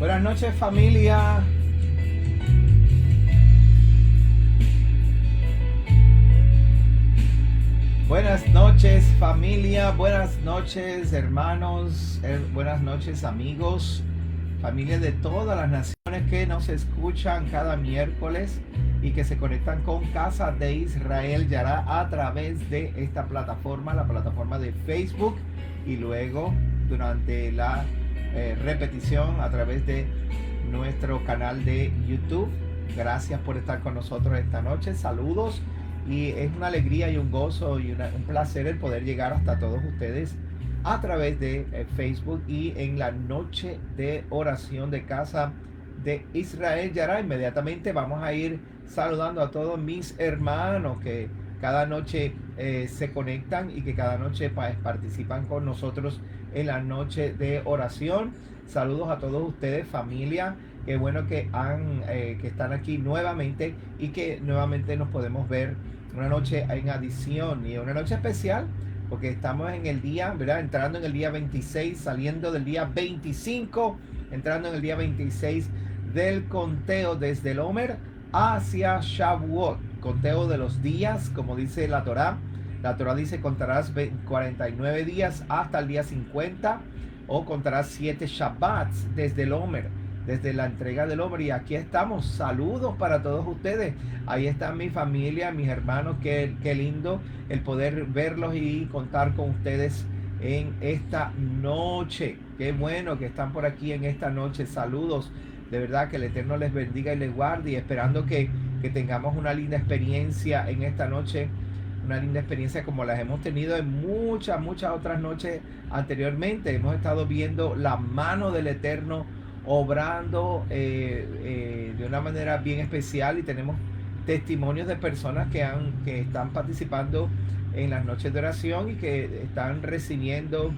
Buenas noches, familia. Buenas noches, familia. Buenas noches, hermanos. Buenas noches, amigos. Familia de todas las naciones que nos escuchan cada miércoles y que se conectan con Casa de Israel Yará a través de esta plataforma, la plataforma de Facebook, y luego durante la repetición a través de nuestro canal de YouTube. Gracias por estar con nosotros esta noche. Saludos, y es una alegría y un gozo y un placer el poder llegar hasta todos ustedes a través de Facebook y en la noche de oración de Casa de Israel Yará. Inmediatamente vamos a ir saludando a todos mis hermanos que cada noche se conectan y que cada noche participan con nosotros en la noche de oración. Saludos a todos ustedes, familia. Qué bueno que están aquí nuevamente y que nuevamente nos podemos ver una noche en adición y una noche especial, porque estamos en el día, ¿verdad? Entrando en el día 26, saliendo del día 25, entrando en el día 26 del conteo desde el Omer hacia Shavuot, conteo de los días, como dice la Torá. La Torá dice: contarás 49 días hasta el día 50, o contarás 7 Shabbats desde el Omer, desde la entrega del Omer. Y aquí estamos. Saludos para todos ustedes. Ahí está mi familia, mis hermanos. Qué lindo el poder verlos y contar con ustedes en esta noche. Qué bueno que están por aquí en esta noche. Saludos. De verdad que el Eterno les bendiga y les guarde, y esperando que tengamos una linda experiencia en esta noche, una linda experiencia como las hemos tenido en muchas otras noches anteriormente. Hemos estado viendo la mano del Eterno obrando de una manera bien especial, y tenemos testimonios de personas que están participando en las noches de oración y que están recibiendo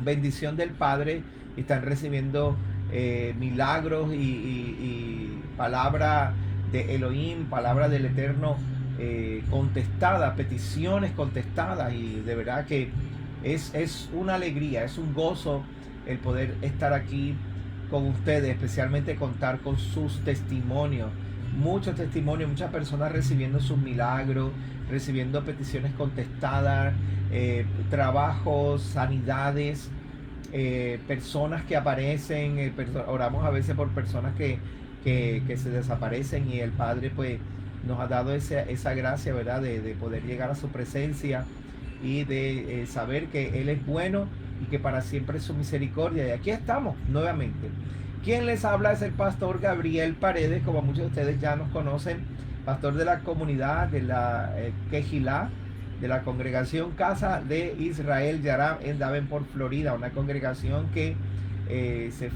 bendición del Padre, y están recibiendo milagros y palabra de Elohim, palabra del Eterno contestada, peticiones contestadas. Y de verdad que es una alegría, es un gozo el poder estar aquí con ustedes, especialmente contar con sus testimonios, muchos testimonios, muchas personas recibiendo sus milagros, recibiendo peticiones contestadas, trabajos, sanidades, personas que aparecen, oramos a veces por personas que se desaparecen, y el Padre pues nos ha dado esa gracia, ¿verdad? De poder llegar a su presencia y de saber que Él es bueno y que para siempre es su misericordia. Y aquí estamos nuevamente. Quien les habla es el pastor Gabriel Paredes, como muchos de ustedes ya nos conocen, pastor de la comunidad de la Kehilá, de la congregación Casa de Israel Yará en Davenport, Florida, una congregación que se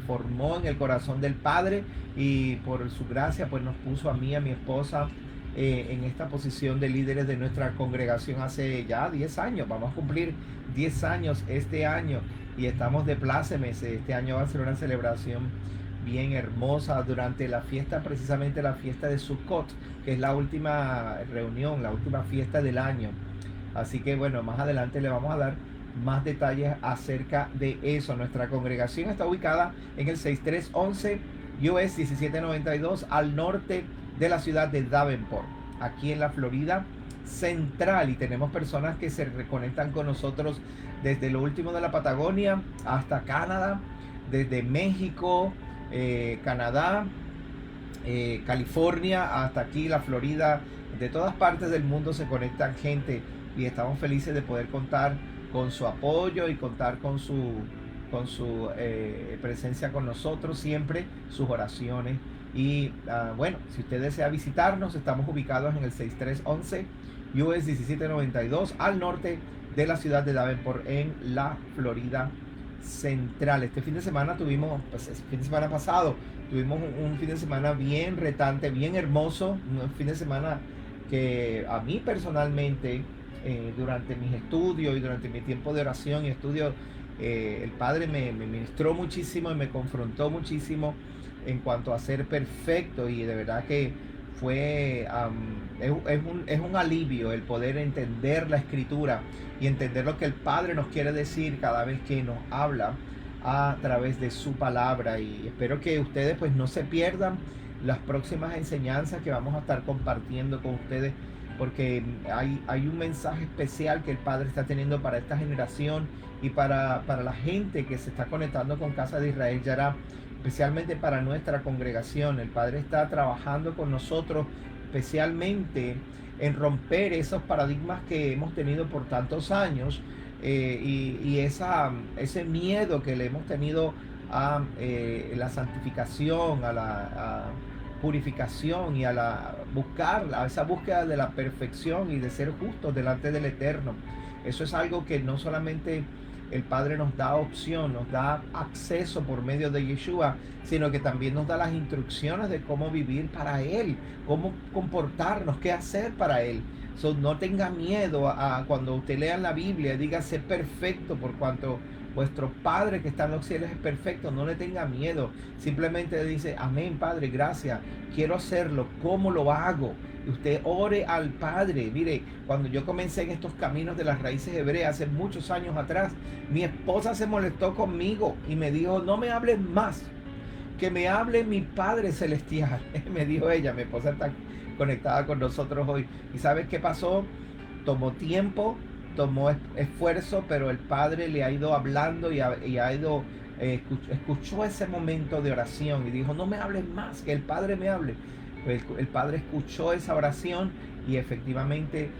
formó en el corazón del Padre, y por su gracia pues nos puso a mí, a mi esposa, en esta posición de líderes de nuestra congregación hace ya 10 años. Vamos a cumplir 10 años este año y estamos de plácemes. Este año va a ser una celebración bien hermosa durante la fiesta, precisamente la fiesta de Sukkot, que es la última reunión, la última fiesta del año. Así que bueno, más adelante le vamos a dar más detalles acerca de eso. Nuestra congregación está ubicada en el 6311 US 1792 al norte de la ciudad de Davenport, aquí en la Florida Central, y tenemos personas que se reconectan con nosotros desde lo último de la Patagonia hasta Canadá, desde México, Canadá, California, hasta aquí la Florida. De todas partes del mundo se conectan gente, y estamos felices de poder contar con su apoyo y contar con su presencia con nosotros siempre, sus oraciones. Y bueno, si usted desea visitarnos, estamos ubicados en el 6311 US 1792 al norte de la ciudad de Davenport, en la Florida Central. Este fin de semana tuvimos, pues el fin de semana pasado, tuvimos un fin de semana bien retante, bien hermoso, un fin de semana que a mí personalmente, durante mis estudios y durante mi tiempo de oración y estudio, el Padre me ministró muchísimo y me confrontó muchísimo en cuanto a ser perfecto, y de verdad que fue es un alivio el poder entender la escritura y entender lo que el Padre nos quiere decir cada vez que nos habla a través de su palabra, y espero que ustedes pues no se pierdan las próximas enseñanzas que vamos a estar compartiendo con ustedes, porque hay un mensaje especial que el Padre está teniendo para esta generación y para la gente que se está conectando con Casa de Israel Yará, especialmente para nuestra congregación. El Padre está trabajando con nosotros especialmente en romper esos paradigmas que hemos tenido por tantos años, y ese miedo que le hemos tenido a la santificación, a la purificación y a esa búsqueda de la perfección y de ser justos delante del Eterno. Eso es algo que no solamente el Padre nos da opción, nos da acceso por medio de Yeshua, sino que también nos da las instrucciones de cómo vivir para Él, cómo comportarnos, qué hacer para Él. No tenga miedo a cuando usted lea la Biblia, diga ser perfecto por cuanto vuestro Padre que está en los cielos es perfecto. No le tenga miedo, simplemente dice: amén, Padre, gracias, quiero hacerlo, ¿cómo lo hago? Y usted ore al Padre. Mire, cuando yo comencé en estos caminos de las raíces hebreas hace muchos años atrás, mi esposa se molestó conmigo y me dijo: no me hables más, que me hable mi Padre Celestial. Me dijo ella. Mi esposa está conectada con nosotros hoy. ¿Y sabes qué pasó? Tomó tiempo, tomó esfuerzo, pero el Padre le ha ido hablando y ha ido, escuchó ese momento de oración y dijo: no me hables más, que el Padre me hable. Pues el Padre escuchó esa oración y efectivamente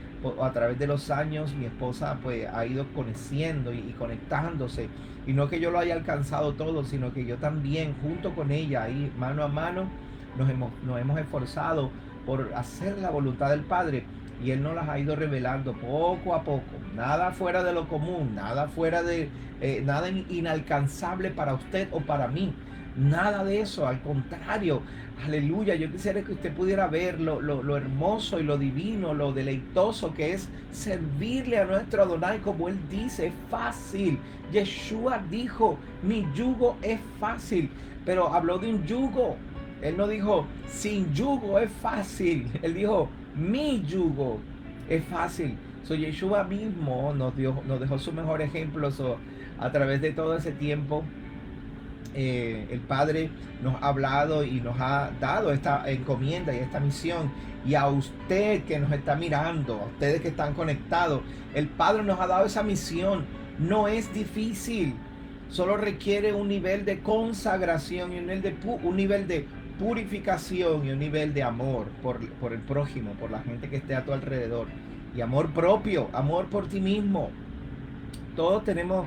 a través de los años mi esposa pues ha ido conociendo y conectándose, y no que yo lo haya alcanzado todo, sino que yo también junto con ella ahí mano a mano nos hemos esforzado por hacer la voluntad del Padre, y Él nos las ha ido revelando poco a poco. Nada fuera de lo común, nada fuera de nada inalcanzable para usted o para mí, nada de eso, al contrario. Aleluya, yo quisiera que usted pudiera ver lo hermoso y lo divino, lo deleitoso que es servirle a nuestro Adonai, como Él dice, es fácil. Yeshua dijo: mi yugo es fácil, pero habló de un yugo. Él no dijo sin yugo es fácil, Él dijo mi yugo es fácil. Yeshua mismo nos dejó su mejor ejemplo. A través de todo ese tiempo, el Padre nos ha hablado y nos ha dado esta encomienda y esta misión. Y a usted que nos está mirando, a ustedes que están conectados, el Padre nos ha dado esa misión. No es difícil, solo requiere un nivel de consagración y un nivel de purificación y un nivel de amor por el prójimo, por la gente que esté a tu alrededor, y amor propio, amor por ti mismo. Todos tenemos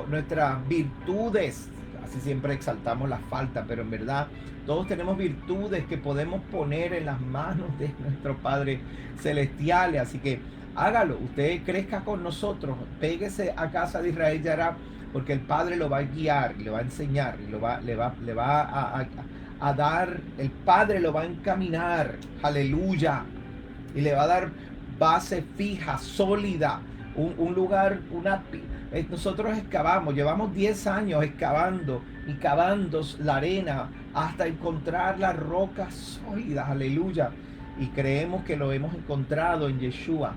nuestras virtudes. Así siempre exaltamos las faltas, pero en verdad todos tenemos virtudes que podemos poner en las manos de nuestro Padre Celestial. Así que hágalo, usted crezca con nosotros, péguese a Casa de Israel Yará, porque el Padre lo va a guiar, le va a enseñar, le va a dar, el Padre lo va a encaminar, aleluya, y le va a dar base fija, sólida, un lugar, nosotros excavamos, llevamos 10 años excavando y cavando la arena hasta encontrar las rocas sólidas, aleluya, y creemos que lo hemos encontrado en Yeshua.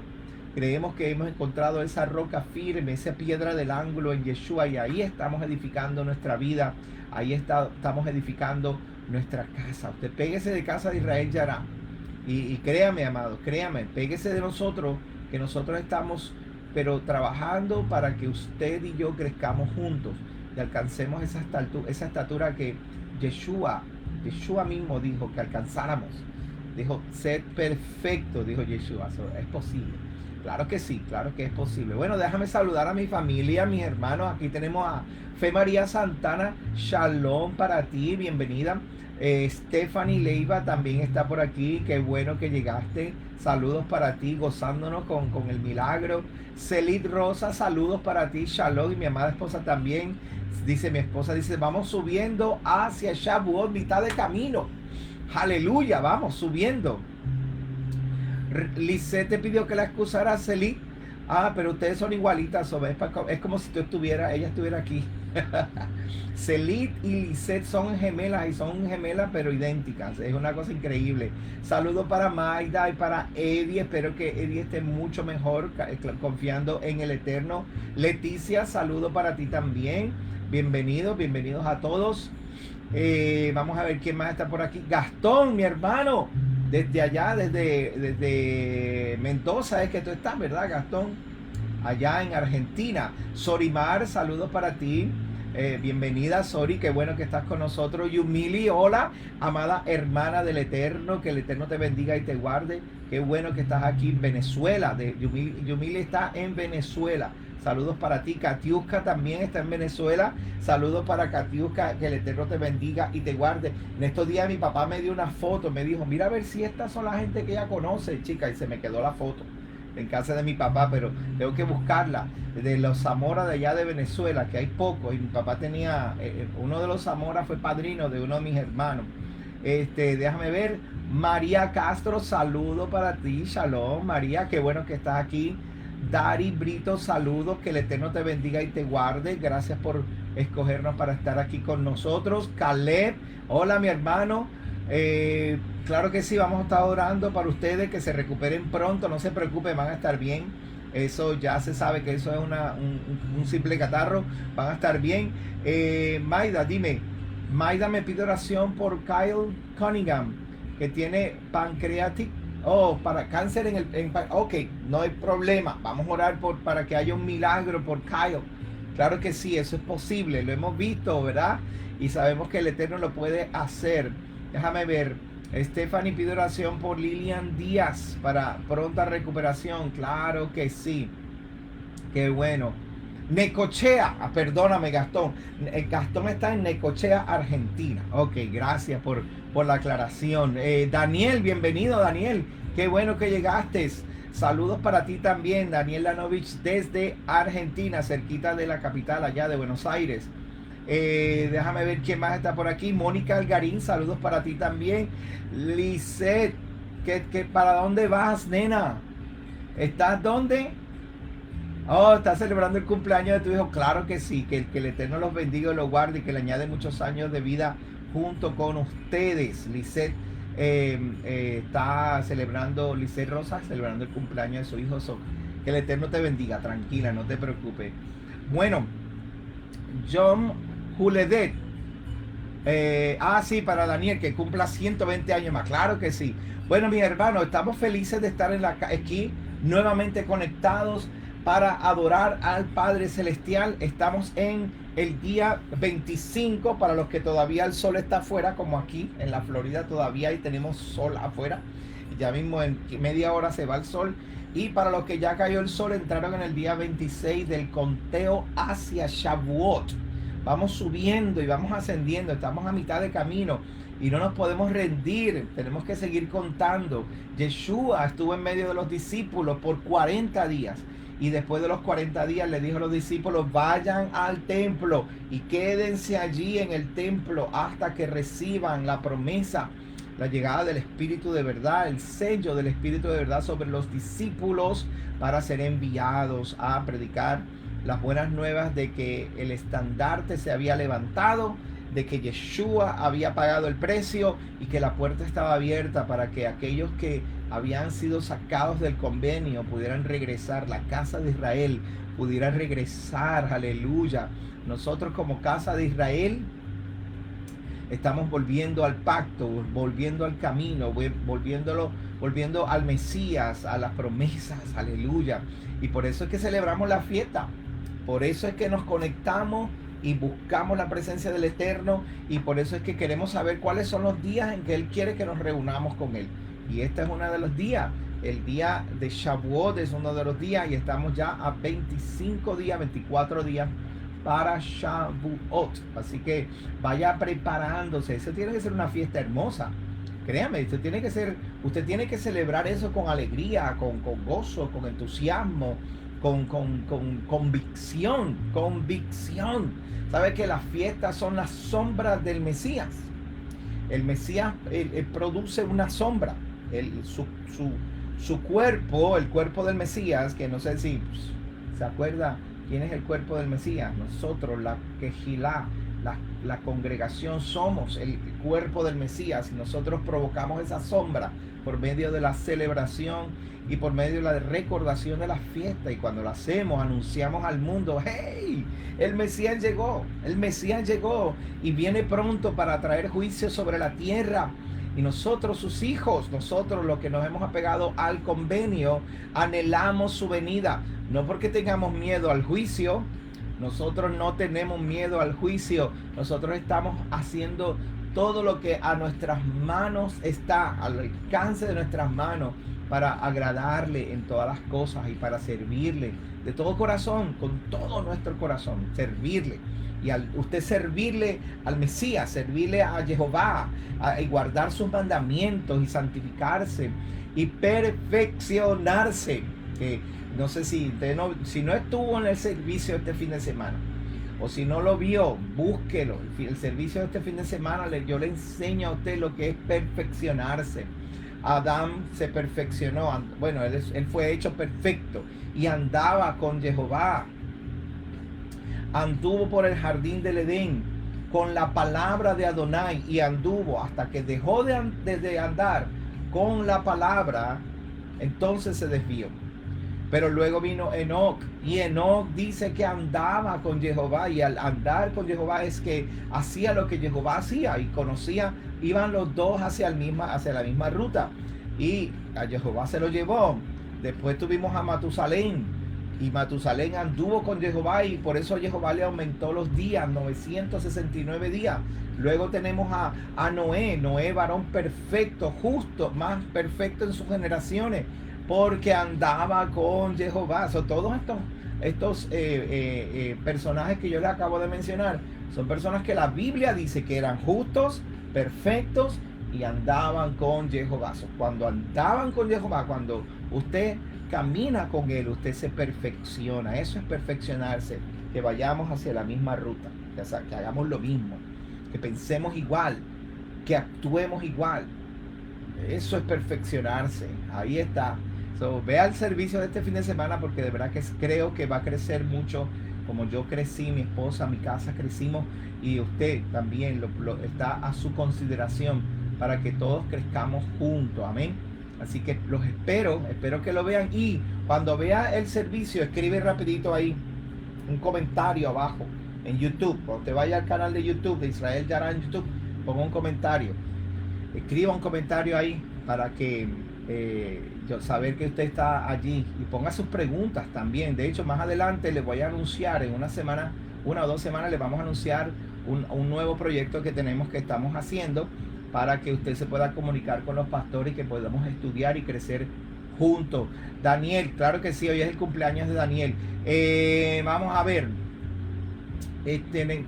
Creemos que hemos encontrado esa roca firme, esa piedra del ángulo en Yeshua, y ahí estamos edificando nuestra vida, ahí estamos edificando nuestra casa. Usted péguese de Casa de Israel Yará, y créame, amados, créame, péguese de nosotros, que nosotros estamos pero trabajando para que usted y yo crezcamos juntos y alcancemos esa estatura que Yeshua mismo dijo que alcanzáramos. Dijo: sed perfecto, dijo Yeshua. Es posible. Claro que sí, claro que es posible. Bueno, déjame saludar a mi familia, a mis hermanos. Aquí tenemos a Fe María Santana. Shalom para ti, bienvenida. Stephanie Leiva también está por aquí. Qué bueno que llegaste. Saludos para ti, gozándonos con el milagro. Celit Rosa, saludos para ti. Shalom. Y mi amada esposa también. Mi esposa dice: vamos subiendo hacia Shavuot, mitad de camino. Aleluya, vamos subiendo. Lisette te pidió que la excusara a Celit. Ah, pero ustedes son igualitas, so, es como si ella estuviera aquí. Celit y Lisette son gemelas y son gemelas pero idénticas. Es una cosa increíble. Saludos para Maida y para Eddie. Espero que Eddie esté mucho mejor, confiando en el Eterno. Leticia, saludo para ti también. Bienvenidos a todos. Vamos a ver quién más está por aquí. Gastón, mi hermano, desde allá, desde Mendoza es que tú estás, ¿verdad, Gastón? Allá en Argentina. Sorimar, saludos para ti. Bienvenida, Sori, qué bueno que estás con nosotros. Yumili, hola, amada hermana del Eterno, que el Eterno te bendiga y te guarde. Qué bueno que estás aquí en Venezuela. Yumili está en Venezuela. Saludos para ti. Katiuska también está en Venezuela. Saludos para Katiuska, que el Eterno te bendiga y te guarde. En estos días mi papá me dio una foto, me dijo, mira a ver si estas son la gente que ella conoce, chica, y se me quedó la foto en casa de mi papá, pero tengo que buscarla, de los Zamora de allá de Venezuela, que hay pocos, y mi papá tenía, uno de los Zamora fue padrino de uno de mis hermanos. Déjame ver, María Castro, saludo para ti, shalom, María, qué bueno que estás aquí. Dari Brito, saludos, que el Eterno te bendiga y te guarde, gracias por escogernos para estar aquí con nosotros. Caleb, hola mi hermano. Claro que sí, vamos a estar orando para ustedes, que se recuperen pronto, no se preocupen, van a estar bien. Eso ya se sabe que eso es un simple catarro, van a estar bien. Maida, dime, Maida me pide oración por Kyle Cunningham, que tiene pancreatic, para cáncer ok, no hay problema, vamos a orar para que haya un milagro por Kyle. Claro que sí, eso es posible, lo hemos visto, ¿verdad? Y sabemos que el Eterno lo puede hacer. Déjame ver. Stephanie pide oración por Lilian Díaz para pronta recuperación. Claro que sí. Qué bueno. Necochea. Perdóname, Gastón. Gastón está en Necochea, Argentina. Ok, gracias por la aclaración. Daniel, bienvenido, Daniel. Qué bueno que llegaste. Saludos para ti también, Daniel Lanovich, desde Argentina, cerquita de la capital, allá de Buenos Aires. Déjame ver quién más está por aquí. Mónica Algarín, saludos para ti también. Lisette, ¿para dónde vas, nena? ¿Estás dónde? Oh, ¿estás celebrando el cumpleaños de tu hijo? Claro que sí, que el Eterno los bendiga y los guarde y que le añade muchos años de vida junto con ustedes. Lisette está celebrando, Lisette Rosa, celebrando el cumpleaños de su hijo. Que el Eterno te bendiga, tranquila, no te preocupes. Bueno, John Juledet. Sí, para Daniel, que cumpla 120 años más. Claro que sí. Bueno, mis hermanos, estamos felices de estar aquí nuevamente conectados para adorar al Padre Celestial. Estamos en el día 25, para los que todavía el sol está afuera, como aquí en la Florida todavía y tenemos sol afuera. Ya mismo en media hora se va el sol. Y para los que ya cayó el sol, entraron en el día 26 del conteo hacia Shavuot. Vamos subiendo y vamos ascendiendo, estamos a mitad de camino y no nos podemos rendir, tenemos que seguir contando. Yeshua estuvo en medio de los discípulos por 40 días y después de los 40 días le dijo a los discípulos, vayan al templo y quédense allí en el templo hasta que reciban la promesa, la llegada del Espíritu de verdad, el sello del Espíritu de verdad sobre los discípulos para ser enviados a predicar las buenas nuevas de que el estandarte se había levantado, de que Yeshua había pagado el precio y que la puerta estaba abierta para que aquellos que habían sido sacados del convenio pudieran regresar, la casa de Israel pudiera regresar, aleluya. Nosotros como casa de Israel estamos volviendo al pacto, volviendo al camino, volviendo al Mesías, a las promesas, aleluya. Y por eso es que celebramos la fiesta. Por eso es que nos conectamos y buscamos la presencia del Eterno, y por eso es que queremos saber cuáles son los días en que Él quiere que nos reunamos con Él. Y este es uno de los días. El día de Shavuot es uno de los días y estamos ya a 25 días, 24 días para Shavuot. Así que vaya preparándose. Eso tiene que ser una fiesta hermosa. Créame, usted tiene que celebrar eso con alegría, con gozo, con entusiasmo, con convicción. Sabe que las fiestas son las sombras del Mesías. El Mesías produce una sombra. su cuerpo, el cuerpo del Mesías, que no sé si se acuerda quién es el cuerpo del Mesías. Nosotros, la Quejilá, la congregación, somos el cuerpo del Mesías. Nosotros provocamos esa sombra por medio de la celebración y por medio de la recordación de la fiesta. Y cuando lo hacemos, anunciamos al mundo: hey, el Mesías llegó y viene pronto para traer juicio sobre la tierra. Y nosotros, sus hijos, nosotros los que nos hemos apegado al convenio, anhelamos su venida. No porque tengamos miedo al juicio. Nosotros no tenemos miedo al juicio. Nosotros estamos haciendo todo lo que a nuestras manos está, al alcance de nuestras manos, para agradarle en todas las cosas y para servirle de todo corazón, con todo nuestro corazón, servirle. Y al usted servirle al Mesías, servirle a Jehová, y guardar sus mandamientos y santificarse y perfeccionarse. Que no sé si no estuvo en el servicio este fin de semana, o si no lo vio, búsquelo. El servicio de este fin de semana, yo le enseño a usted lo que es perfeccionarse. Adán se perfeccionó, bueno, él fue hecho perfecto y andaba con Jehová. Anduvo por el jardín del Edén con la palabra de Adonai y anduvo hasta que dejó de andar con la palabra, entonces se desvió. Pero luego vino Enoc, y Enoc dice que andaba con Jehová, y al andar con Jehová es que hacía lo que Jehová hacía y conocía. Iban los dos hacia la misma ruta, y a Jehová se lo llevó. Después tuvimos a Matusalén, y Matusalén anduvo con Jehová, y por eso Jehová le aumentó los días, 969 días. Luego tenemos a Noé, varón perfecto, justo, más perfecto en sus generaciones, porque andaba con Jehová. Todos estos personajes que yo les acabo de mencionar son personas que la Biblia dice que eran justos, perfectos y andaban con Jehová. Cuando andaban con Jehová, cuando usted camina con él, usted se perfecciona. Eso es perfeccionarse, que vayamos hacia la misma ruta, que hagamos lo mismo, que pensemos igual, que actuemos igual. Eso es perfeccionarse. Ahí está. Vea el servicio de este fin de semana, porque de verdad que creo que va a crecer mucho, como yo crecí, mi esposa, mi casa crecimos, y usted también lo está a su consideración, para que todos crezcamos juntos. Amén. Así que los espero que lo vean, y cuando vea el servicio, escribe rapidito ahí un comentario abajo en YouTube. Cuando te vaya al canal de YouTube de Israel Yará en YouTube, ponga un comentario, escriba un comentario ahí para que yo saber que usted está allí, y ponga sus preguntas también. De hecho, más adelante les voy a anunciar, en una o dos semanas les vamos a anunciar un nuevo proyecto que estamos haciendo, para que usted se pueda comunicar con los pastores y que podamos estudiar y crecer juntos. Daniel, claro que sí, hoy es el cumpleaños de Daniel. Vamos a ver,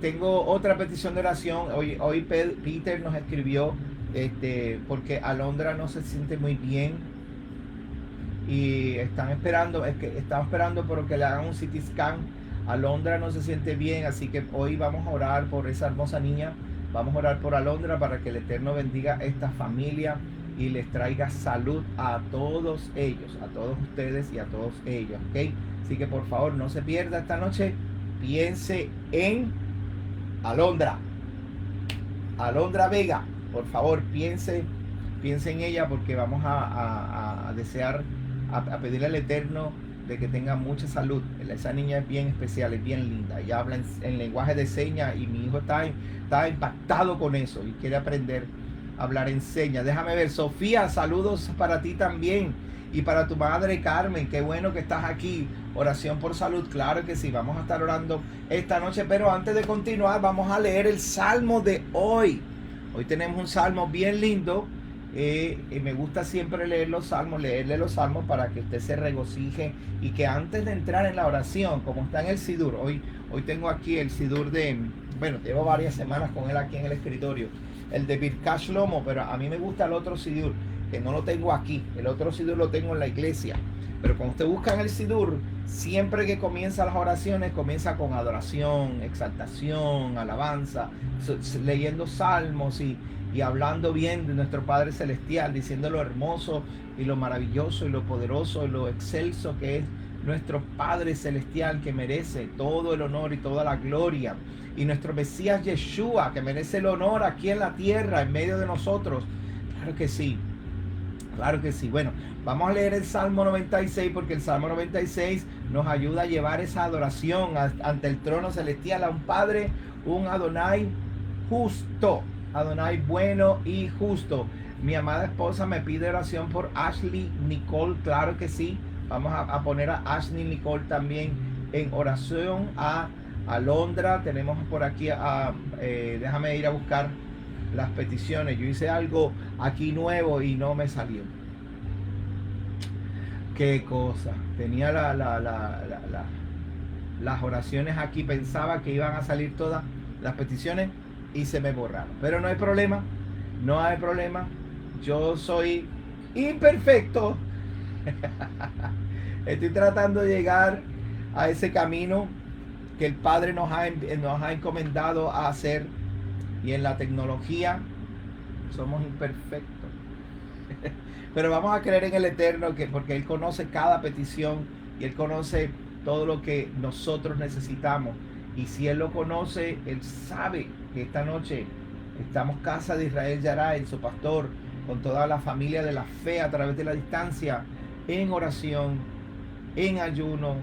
tengo otra petición de oración. Hoy Peter nos escribió, porque Alondra no se siente muy bien, y estamos esperando por que le hagan un CT scan. Alondra no se siente bien, así que hoy vamos a orar por esa hermosa niña. Vamos a orar por Alondra, para que el Eterno bendiga esta familia y les traiga salud a todos ellos, a todos ustedes y a todos ellos, ¿ok? Así que por favor, no se pierda esta noche. Piense en Alondra Vega. Por favor, piense en ella, porque vamos a desear, a pedirle al Eterno de que tenga mucha salud. Esa niña es bien especial, es bien linda. Ella habla en lenguaje de señas, y mi hijo está impactado con eso y quiere aprender a hablar en señas. Déjame ver, Sofía, saludos para ti también, y para tu madre Carmen. Qué bueno que estás aquí. Oración por salud, claro que sí, vamos a estar orando esta noche. Pero antes de continuar, vamos a leer el salmo de hoy. Hoy tenemos un salmo bien lindo. Me gusta siempre leerle los salmos para que usted se regocije, y que antes de entrar en la oración, como está en el Sidur, hoy tengo aquí el Sidur llevo varias semanas con él aquí en el escritorio, el de Birkat Shlomo, pero a mí me gusta el otro Sidur, que no lo tengo aquí. El otro Sidur lo tengo en la iglesia, pero cuando usted busca en el Sidur, siempre que comienza las oraciones, comienza con adoración, exaltación, alabanza, leyendo salmos, y y hablando bien de nuestro Padre Celestial, diciendo lo hermoso y lo maravilloso y lo poderoso y lo excelso que es nuestro Padre Celestial, que merece todo el honor y toda la gloria, y nuestro Mesías Yeshua, que merece el honor aquí en la tierra, en medio de nosotros. Claro que sí, claro que sí. Bueno, vamos a leer el Salmo 96, porque el Salmo 96 nos ayuda a llevar esa adoración ante el trono celestial a un Padre, un Adonai justo, Adonai bueno y justo. Mi amada esposa me pide oración por Ashley Nicole, claro que sí. Vamos a poner a Ashley Nicole también en oración. A Alondra, tenemos por aquí déjame ir a buscar las peticiones. Yo hice algo aquí nuevo y no me salió. Qué cosa. Tenía las oraciones aquí, pensaba que iban a salir todas las peticiones y se me borraron. Pero no hay problema, no hay problema. Yo soy imperfecto. Estoy tratando de llegar a ese camino que el Padre nos ha encomendado a hacer, y en la tecnología somos imperfectos. Pero vamos a creer en el Eterno, porque Él conoce cada petición y Él conoce todo lo que nosotros necesitamos. Y si Él lo conoce, Él sabe que esta noche estamos Casa de Israel Yaray, su pastor, con toda la familia de la fe a través de la distancia, en oración, en ayuno,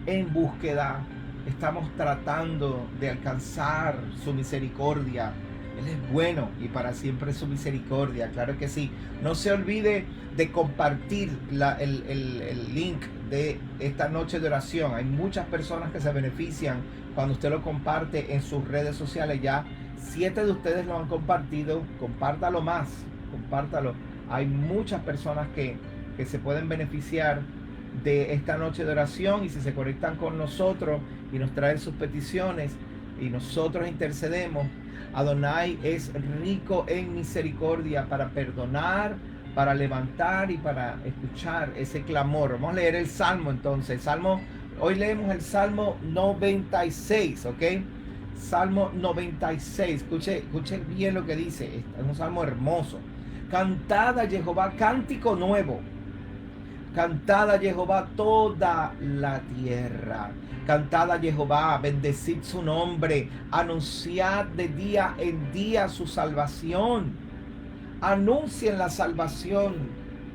en búsqueda. Estamos tratando de alcanzar su misericordia. Él es bueno y para siempre su misericordia, claro que sí. No se olvide de compartir el link de esta noche de oración. Hay muchas personas que se benefician cuando usted lo comparte en sus redes sociales. Ya 7 de ustedes lo han compartido. Compártalo más, compártalo. Hay muchas personas que se pueden beneficiar de esta noche de oración, y si se conectan con nosotros y nos traen sus peticiones y nosotros intercedemos, Adonai es rico en misericordia para perdonar, para levantar y para escuchar ese clamor. Vamos a leer el Salmo entonces. Hoy leemos el Salmo 96, ¿ok? Salmo 96. Escuche bien lo que dice. Es un salmo hermoso. Cantad a Jehová cántico nuevo. Cantad a Jehová toda la tierra. Cantad a Jehová, bendecid su nombre. Anunciad de día en día su salvación. Anuncien la salvación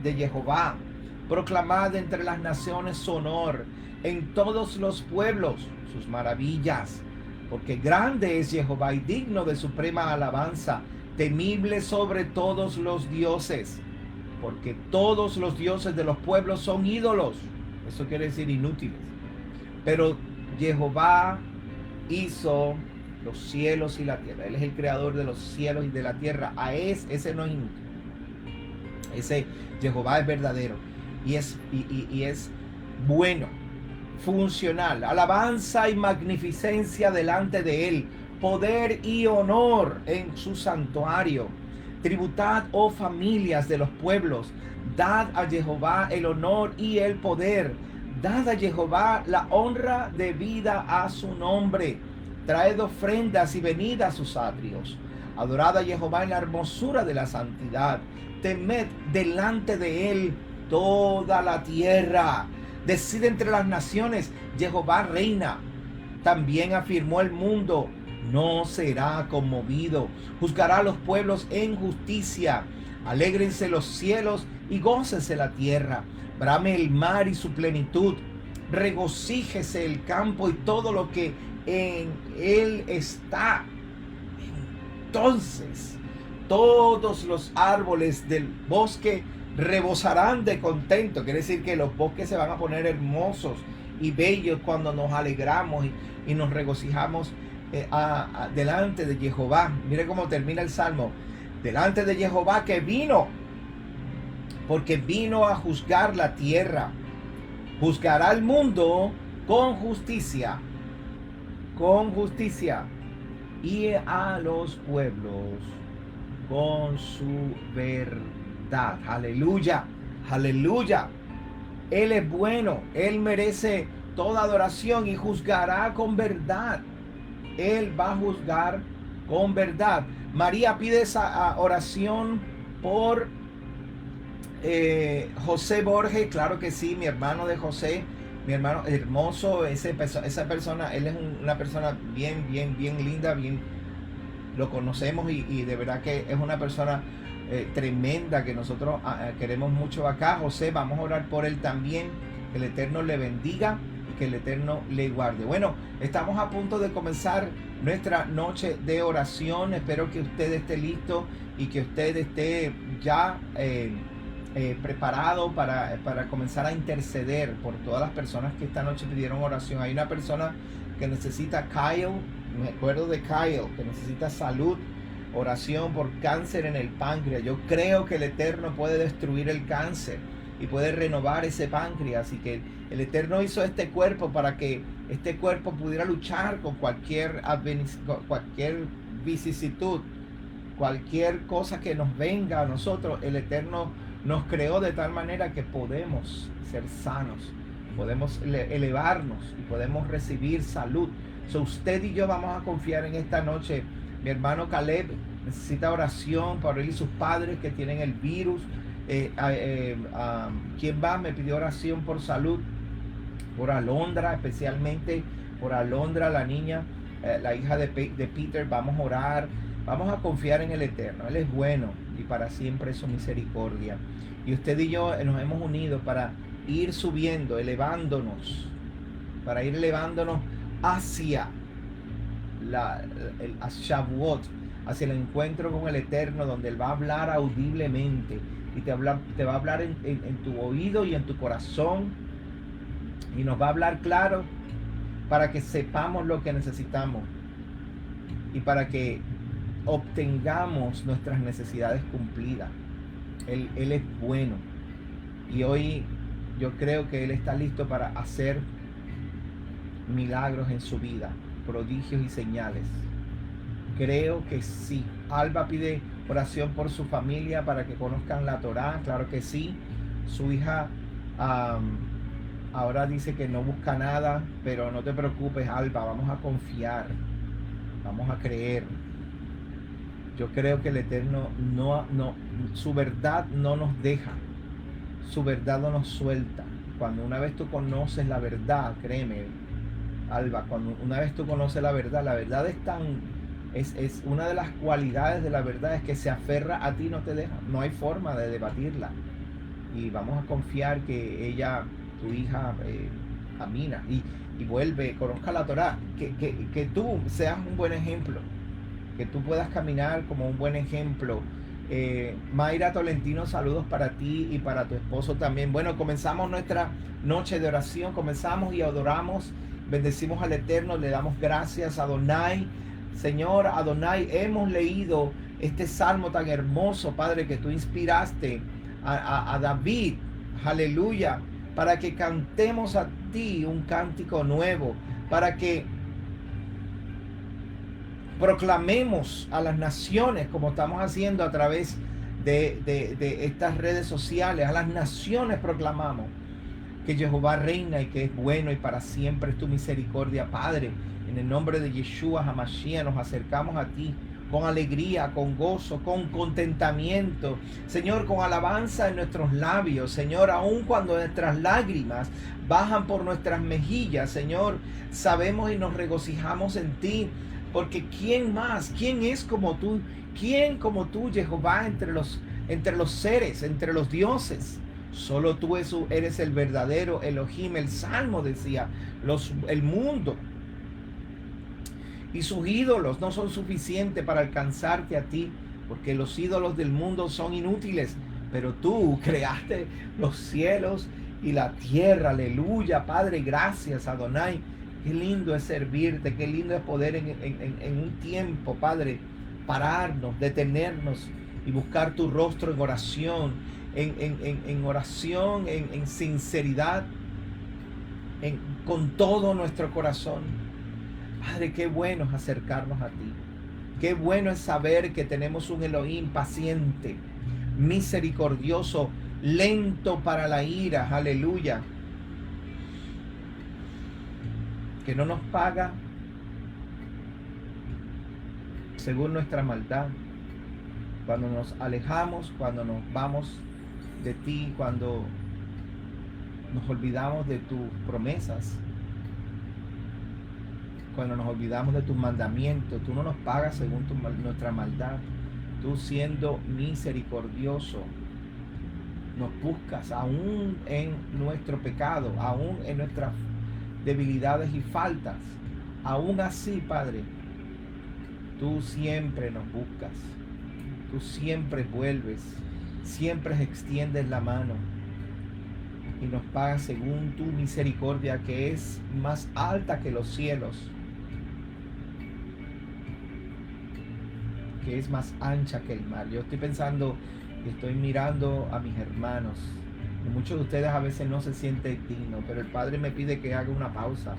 de Jehová. Proclamad entre las naciones su honor. En todos los pueblos sus maravillas. Porque grande es Jehová y digno de suprema alabanza. Temible sobre todos los dioses. Porque todos los dioses de los pueblos son ídolos. Eso quiere decir inútiles. Pero Jehová hizo los cielos y la tierra. Él es el creador de los cielos y de la tierra. Ese no es inútil. Ese Jehová es verdadero. Y es bueno, funcional. Alabanza y magnificencia delante de Él. Poder y honor en su santuario. Tributad, oh familias de los pueblos, dad a Jehová el honor y el poder, dad a Jehová la honra debida a su nombre, traed ofrendas y venid a sus atrios, adorad a Jehová en la hermosura de la santidad, temed delante de él toda la tierra, decid entre las naciones, Jehová reina, también afirmó el mundo, no será conmovido. Juzgará a los pueblos en justicia. Alégrense los cielos y gócese la tierra. Brame el mar y su plenitud. Regocíjese el campo y todo lo que en él está. Entonces, todos los árboles del bosque rebosarán de contento. Quiere decir que los bosques se van a poner hermosos y bellos cuando nos alegramos y nos regocijamos delante de Jehová. Mire cómo termina el salmo. Delante de Jehová que vino, porque vino a juzgar la tierra. Juzgará al mundo con justicia. Con justicia. Y a los pueblos con su verdad. Aleluya. Aleluya. Él es bueno. Él merece toda adoración y juzgará con verdad. Él va a juzgar con verdad. María pide esa oración por José Borges. Claro que sí, mi hermano de José, mi hermano hermoso, esa persona, él es una persona bien linda, bien, lo conocemos y de verdad que es una persona tremenda que nosotros queremos mucho acá. José, vamos a orar por él también, que el Eterno le bendiga y que el Eterno le guarde. Bueno, estamos a punto de comenzar nuestra noche de oración. Espero que usted esté listo y que usted esté ya preparado para comenzar a interceder por todas las personas que esta noche pidieron oración. Hay una persona que necesita, Kyle, me acuerdo de Kyle, que necesita salud, oración por cáncer en el páncreas. Yo creo que el Eterno puede destruir el cáncer y puede renovar ese páncreas, y que el Eterno hizo este cuerpo para que este cuerpo pudiera luchar con cualquier vicisitud, cualquier cosa que nos venga a nosotros. El Eterno nos creó de tal manera que podemos ser sanos, podemos elevarnos y podemos recibir salud. Usted y yo vamos a confiar en esta noche. Mi hermano Caleb necesita oración por él y sus padres que tienen el virus. ¿Quién más me pidió oración por salud? Por Alondra, especialmente por Alondra, la niña, la hija de Peter. Vamos a orar, vamos a confiar en el Eterno. Él es bueno y para siempre es su misericordia. Y usted y yo nos hemos unido para ir subiendo, elevándonos, hacia el Shavuot, hacia el encuentro con el Eterno, donde Él va a hablar audiblemente y te va a hablar en tu oído y en tu corazón, y nos va a hablar claro para que sepamos lo que necesitamos y para que obtengamos nuestras necesidades cumplidas. Él es bueno, y hoy yo creo que Él está listo para hacer milagros en su vida, prodigios y señales. Creo que sí. Alba pide oración por su familia para que conozcan la Torá. Claro que sí. Su hija ahora dice que no busca nada, pero no te preocupes, Alba, vamos a confiar, vamos a creer. Yo creo que el Eterno su verdad no nos deja, su verdad no nos suelta. Cuando una vez tú conoces la verdad, créeme, Alba, cuando una vez tú conoces la verdad es una de las cualidades de la verdad, es que se aferra a ti, no te deja, no hay forma de debatirla. Y vamos a confiar que ella, tu hija, camina y vuelve, conozca la Torá, que tú seas un buen ejemplo, que tú puedas caminar como un buen ejemplo. Mayra Tolentino, saludos para ti y para tu esposo también. Bueno, comenzamos nuestra noche de oración, comenzamos y adoramos, bendecimos al Eterno, le damos gracias a Adonai. Señor Adonai, hemos leído este salmo tan hermoso, Padre, que tú inspiraste a David, aleluya, para que cantemos a ti un cántico nuevo, para que proclamemos a las naciones, como estamos haciendo a través de estas redes sociales. A las naciones proclamamos que Jehová reina y que es bueno y para siempre es tu misericordia. Padre, en el nombre de Yeshua HaMashiach nos acercamos a ti con alegría, con gozo, con contentamiento, Señor, con alabanza en nuestros labios, Señor, aun cuando nuestras lágrimas bajan por nuestras mejillas, Señor, sabemos y nos regocijamos en ti, porque ¿quién más? ¿Quién es como tú? ¿Quién como tú, Jehová, entre los seres, entre los dioses? Solo tú eres el verdadero Elohim. El Salmo decía, el mundo y sus ídolos no son suficientes para alcanzarte a ti, porque los ídolos del mundo son inútiles, pero tú creaste los cielos y la tierra. Aleluya, Padre, gracias, Adonai. Qué lindo es servirte, qué lindo es poder en un tiempo, Padre, pararnos, detenernos y buscar tu rostro en oración, en oración, en sinceridad, con todo nuestro corazón. Padre, qué bueno es acercarnos a ti. Qué bueno es saber que tenemos un Elohim paciente, misericordioso, lento para la ira. Aleluya. Que no nos paga según nuestra maldad. Cuando nos alejamos, cuando nos vamos de ti, cuando nos olvidamos de tus promesas, cuando nos olvidamos de tus mandamientos, tú no nos pagas según nuestra maldad. Tú, siendo misericordioso, nos buscas aún en nuestro pecado, aún en nuestras debilidades y faltas. Aún así, Padre, tú siempre nos buscas. Tú siempre vuelves, siempre extiendes la mano y nos pagas según tu misericordia, que es más alta que los cielos, que es más ancha que el mar. Yo estoy pensando y estoy mirando a mis hermanos. Muchos de ustedes a veces no se sienten dignos, pero el Padre me pide que haga una pausa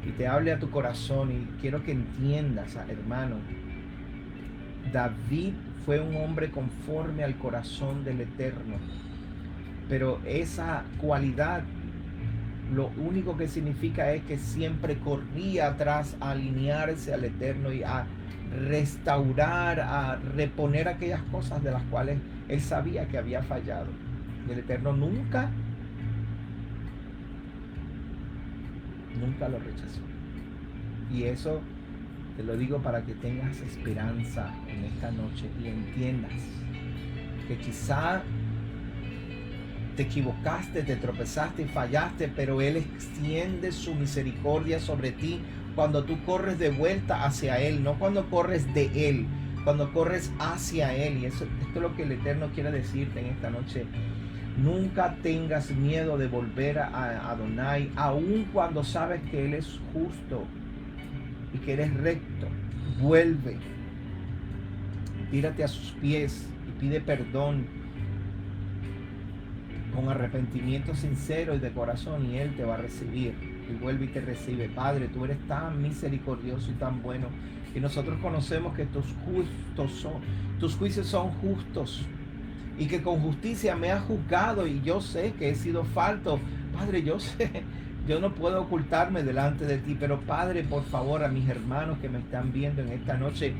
y te hable a tu corazón, y quiero que entiendas, hermano. David fue un hombre conforme al corazón del Eterno, pero esa cualidad lo único que significa es que siempre corría atrás a alinearse al Eterno y a restaurar, a reponer aquellas cosas de las cuales él sabía que había fallado. Y el Eterno nunca lo rechazó. Y eso te lo digo para que tengas esperanza en esta noche y entiendas que quizá te equivocaste, te tropezaste y fallaste, pero Él extiende su misericordia sobre ti cuando tú corres de vuelta hacia Él, no cuando corres de Él, cuando corres hacia Él. Y esto es lo que el Eterno quiere decirte en esta noche. Nunca tengas miedo de volver a Adonai, aun cuando sabes que Él es justo y que eres recto. Vuelve, tírate a sus pies y pide perdón con arrepentimiento sincero y de corazón, y Él te va a recibir. Y vuelve y te recibe. Padre, tú eres tan misericordioso y tan bueno, y nosotros conocemos que tus juicios son justos, y que con justicia me has juzgado, y yo sé que he sido falto. Padre, yo sé, yo no puedo ocultarme delante de ti, pero Padre, por favor, a mis hermanos que me están viendo en esta noche,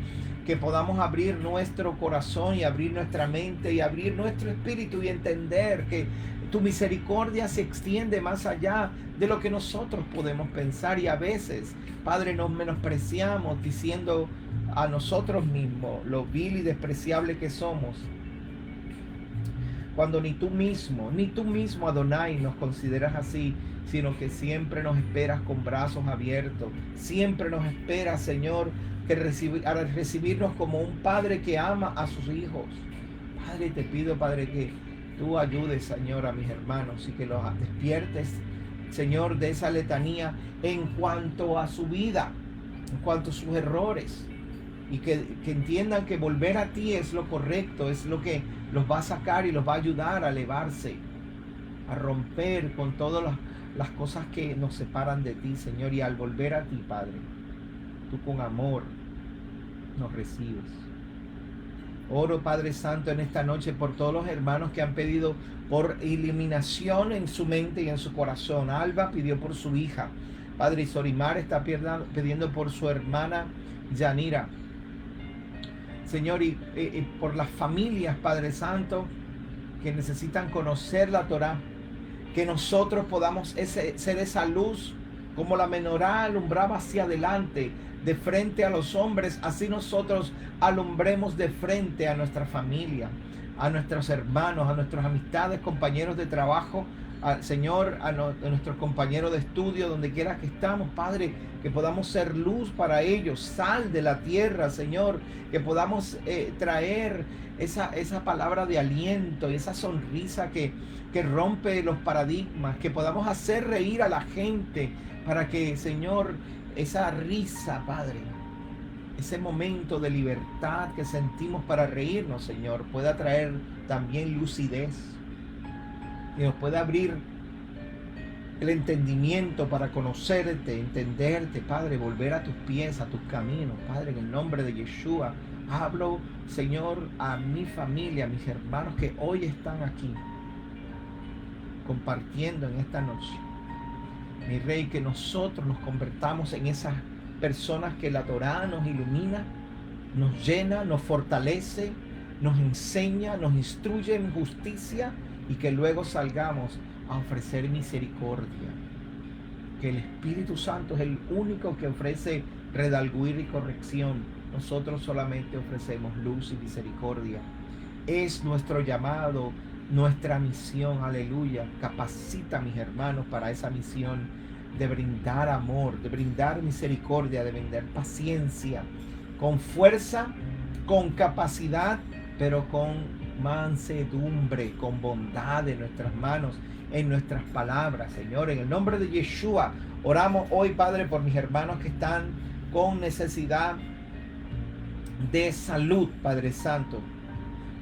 que podamos abrir nuestro corazón y abrir nuestra mente y abrir nuestro espíritu y entender que tu misericordia se extiende más allá de lo que nosotros podemos pensar. Y a veces, Padre, nos menospreciamos diciendo a nosotros mismos lo vil y despreciable que somos, cuando ni tú mismo, Adonai, nos consideras así, sino que siempre nos esperas con brazos abiertos. Siempre nos esperas, Señor, a recibirnos como un padre que ama a sus hijos. Padre, te pido, Padre, que tú ayudes, Señor, a mis hermanos, y que los despiertes, Señor, de esa letanía en cuanto a su vida, en cuanto a sus errores, y que entiendan que volver a ti es lo correcto, es lo que los va a sacar y los va a ayudar a elevarse, a romper con todas las cosas que nos separan de ti, Señor. Y al volver a ti, Padre, tú con amor nos recibes. Oro, Padre Santo, en esta noche por todos los hermanos que han pedido por eliminación en su mente y en su corazón. Alba pidió por su hija, Padre, y Sorimar está pidiendo por su hermana Yanira, Señor, y por las familias, Padre Santo, que necesitan conocer la Torá, que nosotros podamos ser esa luz, como la menorá alumbraba hacia adelante, de frente a los hombres, así nosotros alumbremos de frente a nuestra familia, a nuestros hermanos, a nuestras amistades, compañeros de trabajo, Señor, a nuestros compañeros de estudio, donde quiera que estamos, Padre, que podamos ser luz para ellos, sal de la tierra, Señor, que podamos traer esa palabra de aliento y esa sonrisa que rompe los paradigmas, que podamos hacer reír a la gente, para que, Señor, esa risa, Padre, ese momento de libertad que sentimos para reírnos, Señor, pueda traer también lucidez y nos pueda abrir el entendimiento para conocerte, entenderte, Padre, volver a tus pies, a tus caminos, Padre, en el nombre de Yeshua. Hablo, Señor, a mi familia, a mis hermanos que hoy están aquí compartiendo en esta noche. Mi Rey, que nosotros nos convertamos en esas personas que la Torá nos ilumina, nos llena, nos fortalece, nos enseña, nos instruye en justicia y que luego salgamos a ofrecer misericordia. Que el Espíritu Santo es el único que ofrece redarguir y corrección. Nosotros solamente ofrecemos luz y misericordia. Es nuestro llamado, nuestra misión, aleluya. Capacita a mis hermanos para esa misión de brindar amor, de brindar misericordia, de brindar paciencia, con fuerza, con capacidad, pero con mansedumbre, con bondad en nuestras manos, en nuestras palabras, Señor. En el nombre de Yeshua, oramos hoy, Padre, por mis hermanos que están con necesidad de salud, Padre Santo.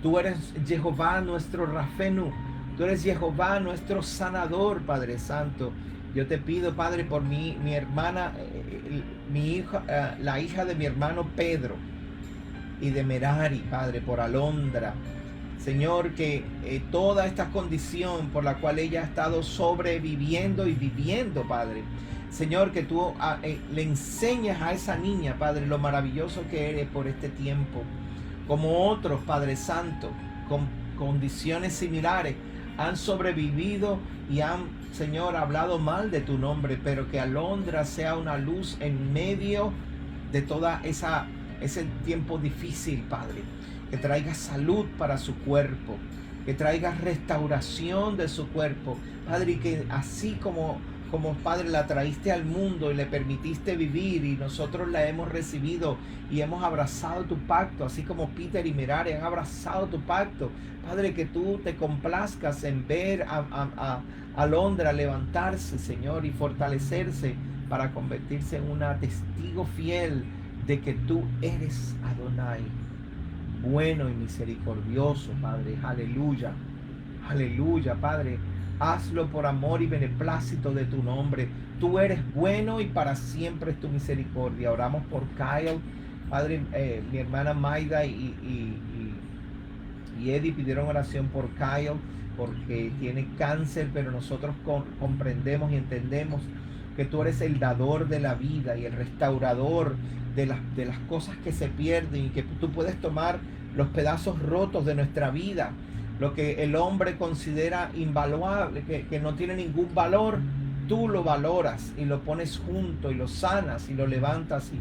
Tú eres Jehová nuestro Rafenu, tú eres Jehová nuestro sanador, Padre Santo. Yo te pido, Padre, por mi hermana, mi hija, la hija de mi hermano Pedro y de Merari, Padre, por Alondra. Señor, que toda esta condición por la cual ella ha estado sobreviviendo y viviendo, Padre. Señor, que tú le enseñas a esa niña, Padre, lo maravilloso que eres por este tiempo. Como otros, Padre Santo, con condiciones similares, han sobrevivido y han, Señor, hablado mal de tu nombre, pero que Alondra sea una luz en medio de toda ese tiempo difícil, Padre. Que traiga salud para su cuerpo, que traiga restauración de su cuerpo, Padre, y que así como Padre la traíste al mundo y le permitiste vivir y nosotros la hemos recibido y hemos abrazado tu pacto, así como Peter y Merari han abrazado tu pacto, Padre, que tú te complazcas en ver a Alondra levantarse, Señor, y fortalecerse para convertirse en una testigo fiel de que tú eres Adonai, bueno y misericordioso, Padre. Aleluya, aleluya, Padre. Hazlo por amor y beneplácito de tu nombre. Tú eres bueno y para siempre es tu misericordia. Oramos por Kyle, Padre. Mi hermana Maida y Eddie pidieron oración por Kyle porque tiene cáncer, pero nosotros comprendemos y entendemos que tú eres el dador de la vida y el restaurador de las cosas que se pierden, y que tú puedes tomar los pedazos rotos de nuestra vida, lo que el hombre considera invaluable, que no tiene ningún valor, tú lo valoras y lo pones junto y lo sanas y lo levantas. Y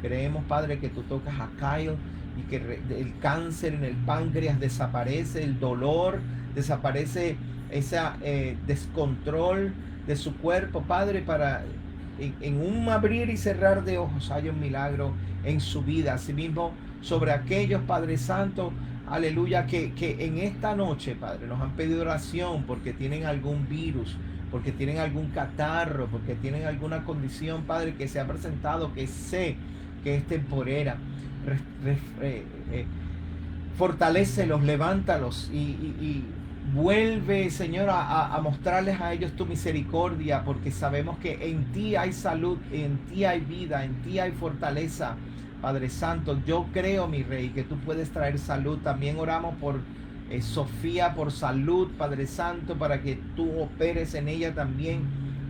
creemos, Padre, que tú tocas a Kyle y que el cáncer en el páncreas desaparece, el dolor desaparece, ese descontrol de su cuerpo, Padre, para en un abrir y cerrar de ojos haya un milagro en su vida. Asimismo, sobre aquellos, Padre Santo, aleluya, que en esta noche, Padre, nos han pedido oración porque tienen algún virus, porque tienen algún catarro, porque tienen alguna condición, Padre, que se ha presentado, que sé que es temporera. Fortalécelos, levántalos y vuelve, Señor, a mostrarles a ellos tu misericordia, porque sabemos que en ti hay salud, en ti hay vida, en ti hay fortaleza, Padre Santo. Yo creo, mi Rey, que tú puedes traer salud. También oramos por Sofía, por salud, Padre Santo, para que tú operes en ella también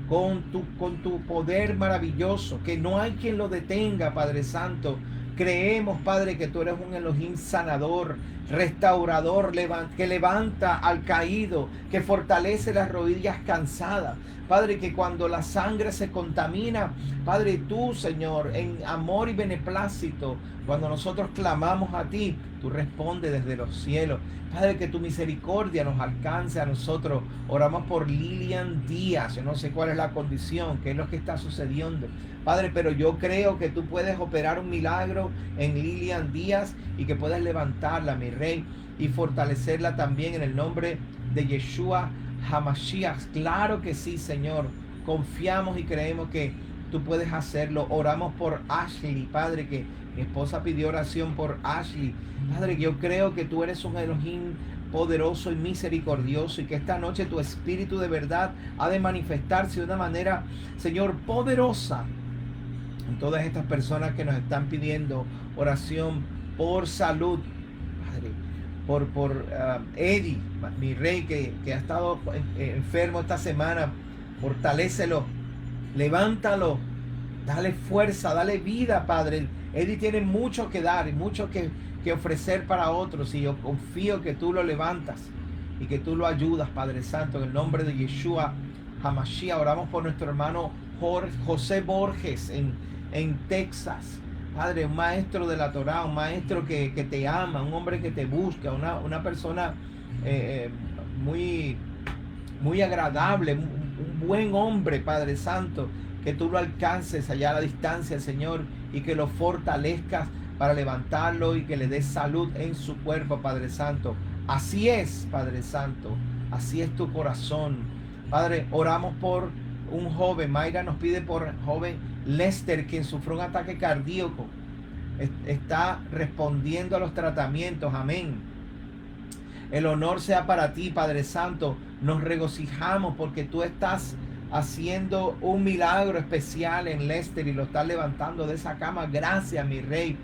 con tu poder maravilloso, que no hay quien lo detenga, Padre Santo. Creemos, Padre, que tú eres un Elohim sanador, restaurador, que levanta al caído, que fortalece las rodillas cansadas. Padre, que cuando la sangre se contamina, Padre, tú, Señor, en amor y beneplácito, cuando nosotros clamamos a ti, tú respondes desde los cielos. Padre, que tu misericordia nos alcance a nosotros. Oramos por Lilian Díaz. Yo no sé cuál es la condición, qué es lo que está sucediendo, Padre, pero yo creo que tú puedes operar un milagro en Lilian Díaz y que puedes levantarla, mi Rey, y fortalecerla también en el nombre de Yeshua Hamashiach. Claro que sí, Señor. Confiamos y creemos que tú puedes hacerlo. Oramos por Ashley, Padre, que mi esposa pidió oración por Ashley. Padre, yo creo que tú eres un Elohim poderoso y misericordioso, y que esta noche tu espíritu de verdad ha de manifestarse de una manera, Señor, poderosa en todas estas personas que nos están pidiendo oración por salud, Padre, por Eddie, mi Rey, que ha estado enfermo esta semana. Fortalécelo, levántalo, Dale fuerza, dale vida, Padre. Eddie tiene mucho que dar y mucho que ofrecer para otros. Y yo confío que tú lo levantas y que tú lo ayudas, Padre Santo. En el nombre de Yeshua HaMashiach, oramos por nuestro hermano José Borges en Texas. Padre, un maestro de la Torá, un maestro que te ama, un hombre que te busca, una persona muy, muy agradable, un buen hombre, Padre Santo, que tú lo alcances allá a la distancia, Señor, y que lo fortalezcas para levantarlo y que le des salud en su cuerpo, Padre Santo. Así es, Padre Santo, así es tu corazón. Padre, oramos por un joven. Mayra nos pide por joven Lester, quien sufrió un ataque cardíaco. Está respondiendo a los tratamientos. Amén. El honor sea para ti, Padre Santo. Nos regocijamos porque tú estás haciendo un milagro especial en Lester y lo estás levantando de esa cama. Gracias, mi Rey.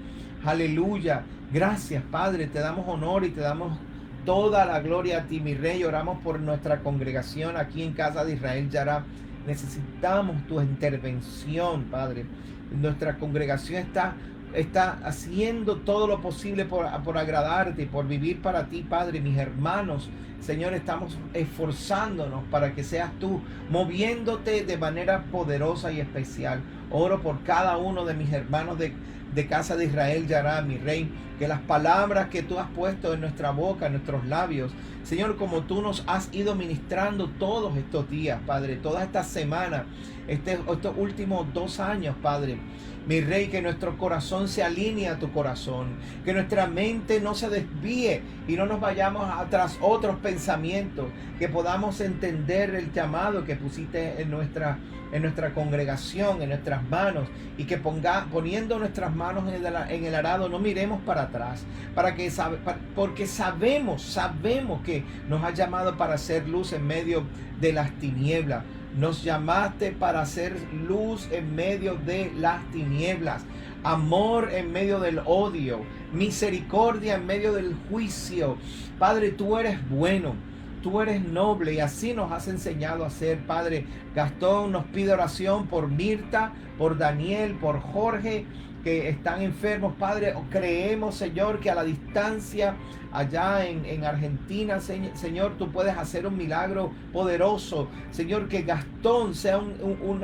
Aleluya. Gracias, Padre. Te damos honor y te damos toda la gloria a ti, mi Rey. Oramos por nuestra congregación aquí en Casa de Israel Yará. Necesitamos tu intervención, Padre. Nuestra congregación está haciendo todo lo posible por agradarte, por vivir para ti, Padre. Mis hermanos, Señor, estamos esforzándonos para que seas tú moviéndote de manera poderosa y especial. Oro por cada uno de mis hermanos de Casa de Israel Yará, mi Rey, que las palabras que tú has puesto en nuestra boca, en nuestros labios, Señor, como tú nos has ido ministrando todos estos días, Padre, toda esta semana, estos últimos 2 años, Padre, mi Rey, que nuestro corazón se alinee a tu corazón, que nuestra mente no se desvíe y no nos vayamos tras otros pensamientos, que podamos entender el llamado que pusiste en nuestra congregación, en nuestras manos, y que poniendo nuestras manos en el arado no miremos para atrás, porque sabemos que nos has llamado para hacer luz en medio de las tinieblas. Nos llamaste para hacer luz en medio de las tinieblas, amor en medio del odio, misericordia en medio del juicio. Padre, tú eres bueno, tú eres noble y así nos has enseñado a ser, Padre. Gastón nos pide oración por Mirta, por Daniel, por Jorge, que están enfermos, Padre. Creemos, Señor, que a la distancia allá en Argentina, Señor, tú puedes hacer un milagro poderoso. Señor, que Gastón sea un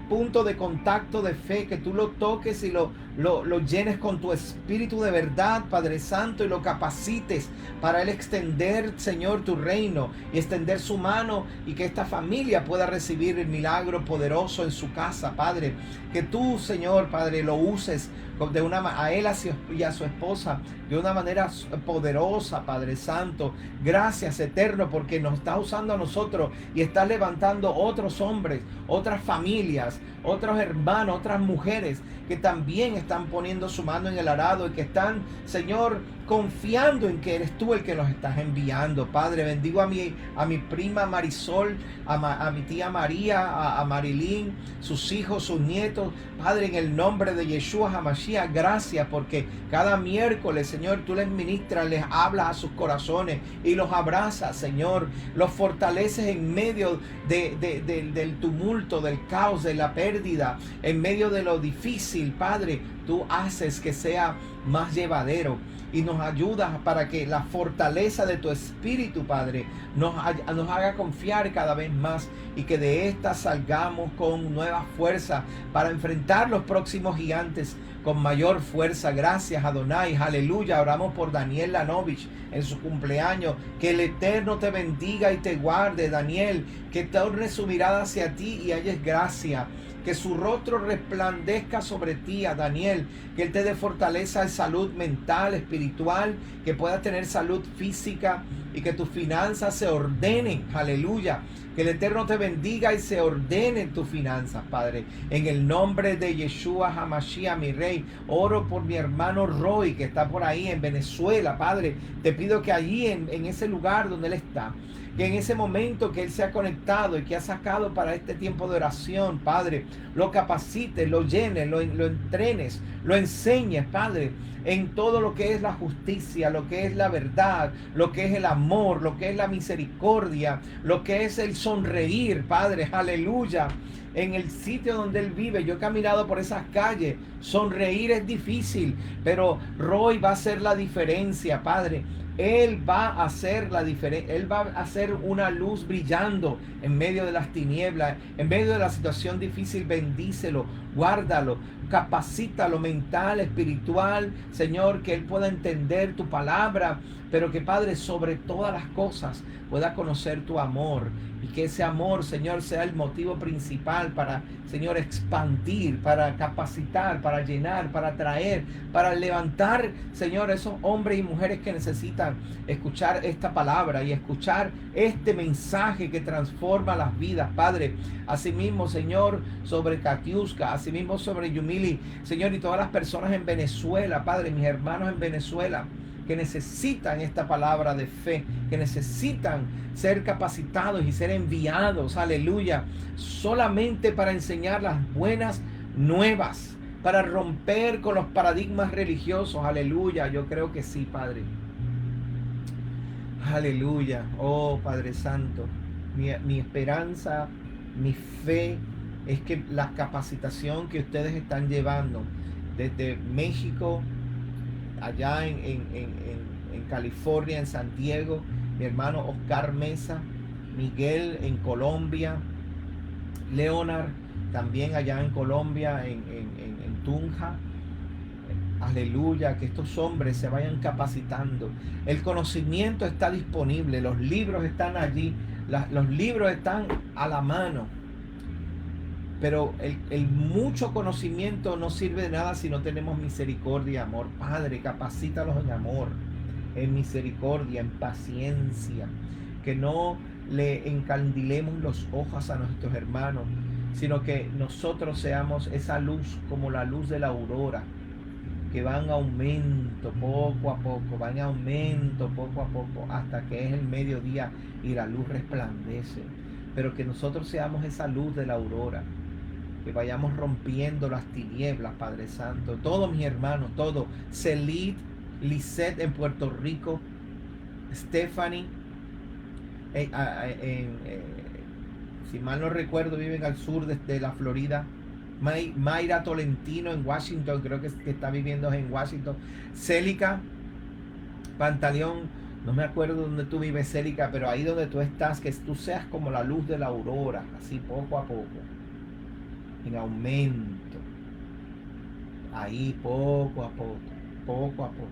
punto de contacto de fe, que tú lo toques y lo llenes con tu espíritu de verdad, Padre Santo, y lo capacites para él extender, Señor, tu reino y extender su mano, y que esta familia pueda recibir el milagro poderoso en su casa, Padre. Que tú, Señor, Padre, lo uses a él y a su esposa de una manera poderosa, Padre Santo. Gracias, eterno, porque nos estás usando a nosotros y estás levantando otros hombres, otras familias, otros hermanos, otras mujeres que también están poniendo su mano en el arado y que están, Señor, confiando en que eres tú el que los estás enviando. Padre, bendigo a mi prima Marisol, a mi tía María, a Marilyn, sus hijos, sus nietos. Padre, en el nombre de Yeshua HaMashiach, gracias porque cada miércoles, Señor, tú les ministras, les hablas a sus corazones y los abrazas, Señor. Los fortaleces en medio del tumulto, del caos, de la pérdida, en medio de lo difícil, Padre. Tú haces que sea más llevadero y nos ayudas para que la fortaleza de tu espíritu, Padre, nos haga confiar cada vez más y que de esta salgamos con nueva fuerza para enfrentar los próximos gigantes con mayor fuerza. Gracias, Adonai. Aleluya. Oramos por Daniel Lanovich en su cumpleaños. Que el Eterno te bendiga y te guarde, Daniel. Que torne su mirada hacia ti y halles gracia. Que su rostro resplandezca sobre ti, a Daniel. Que Él te dé fortaleza de salud mental, espiritual. Que puedas tener salud física y que tus finanzas se ordenen. Aleluya. Que el Eterno te bendiga y se ordenen tus finanzas, Padre. En el nombre de Yeshua HaMashiach, mi Rey. Oro por mi hermano Roy, que está por ahí en Venezuela, Padre. Te pido que allí, en ese lugar donde él está, que en ese momento que él se ha conectado y que ha sacado para este tiempo de oración, Padre, lo capacites, lo llenes, lo entrenes, lo enseñes, Padre, en todo lo que es la justicia, lo que es la verdad, lo que es el amor, lo que es la misericordia, lo que es el sonreír, Padre, aleluya. En el sitio donde Él vive, yo he caminado por esas calles, sonreír es difícil, pero Roy va a hacer la diferencia, Padre. Él va a hacer la diferencia, Él va a hacer una luz brillando en medio de las tinieblas, en medio de la situación difícil. Bendícelo, guárdalo, capacítalo mental, espiritual, Señor, que Él pueda entender tu palabra, pero que, Padre, sobre todas las cosas pueda conocer tu amor, y que ese amor, Señor, sea el motivo principal para, Señor, expandir, para capacitar, para llenar, para traer, para levantar, Señor, esos hombres y mujeres que necesitan escuchar esta palabra y escuchar este mensaje que transforma las vidas, Padre. Asimismo, Señor, sobre Katiuska, asimismo sobre Yumili, Señor, y todas las personas en Venezuela, Padre, mis hermanos en Venezuela, que necesitan esta palabra de fe, que necesitan ser capacitados y ser enviados, aleluya, solamente para enseñar las buenas nuevas, para romper con los paradigmas religiosos, aleluya. Yo creo que sí, Padre. Aleluya, oh Padre Santo, mi esperanza, mi fe es que la capacitación que ustedes están llevando desde México, allá en California, en San Diego, mi hermano Oscar Mesa, Miguel en Colombia, Leonard también allá en Colombia, en Tunja. Aleluya, que estos hombres se vayan capacitando. El conocimiento está disponible, los libros están allí, los libros están a la mano. Pero el mucho conocimiento no sirve de nada si no tenemos misericordia y amor. Padre, capacítalos en amor, en misericordia, en paciencia. Que no le encandilemos los ojos a nuestros hermanos, sino que nosotros seamos esa luz como la luz de la aurora, que va en aumento poco a poco, va en aumento poco a poco, hasta que es el mediodía y la luz resplandece. Pero que nosotros seamos esa luz de la aurora, que vayamos rompiendo las tinieblas, Padre Santo. Todos mis hermanos, todos, Celit, Lisette en Puerto Rico, Stephanie, si mal no recuerdo, viven al sur de la Florida. Mayra Tolentino en Washington, creo que está viviendo en Washington. Célica Pantaleón, no me acuerdo dónde tú vives, Célica, pero ahí donde tú estás, que tú seas como la luz de la aurora, así poco a poco, en aumento, ahí poco a poco, poco a poco,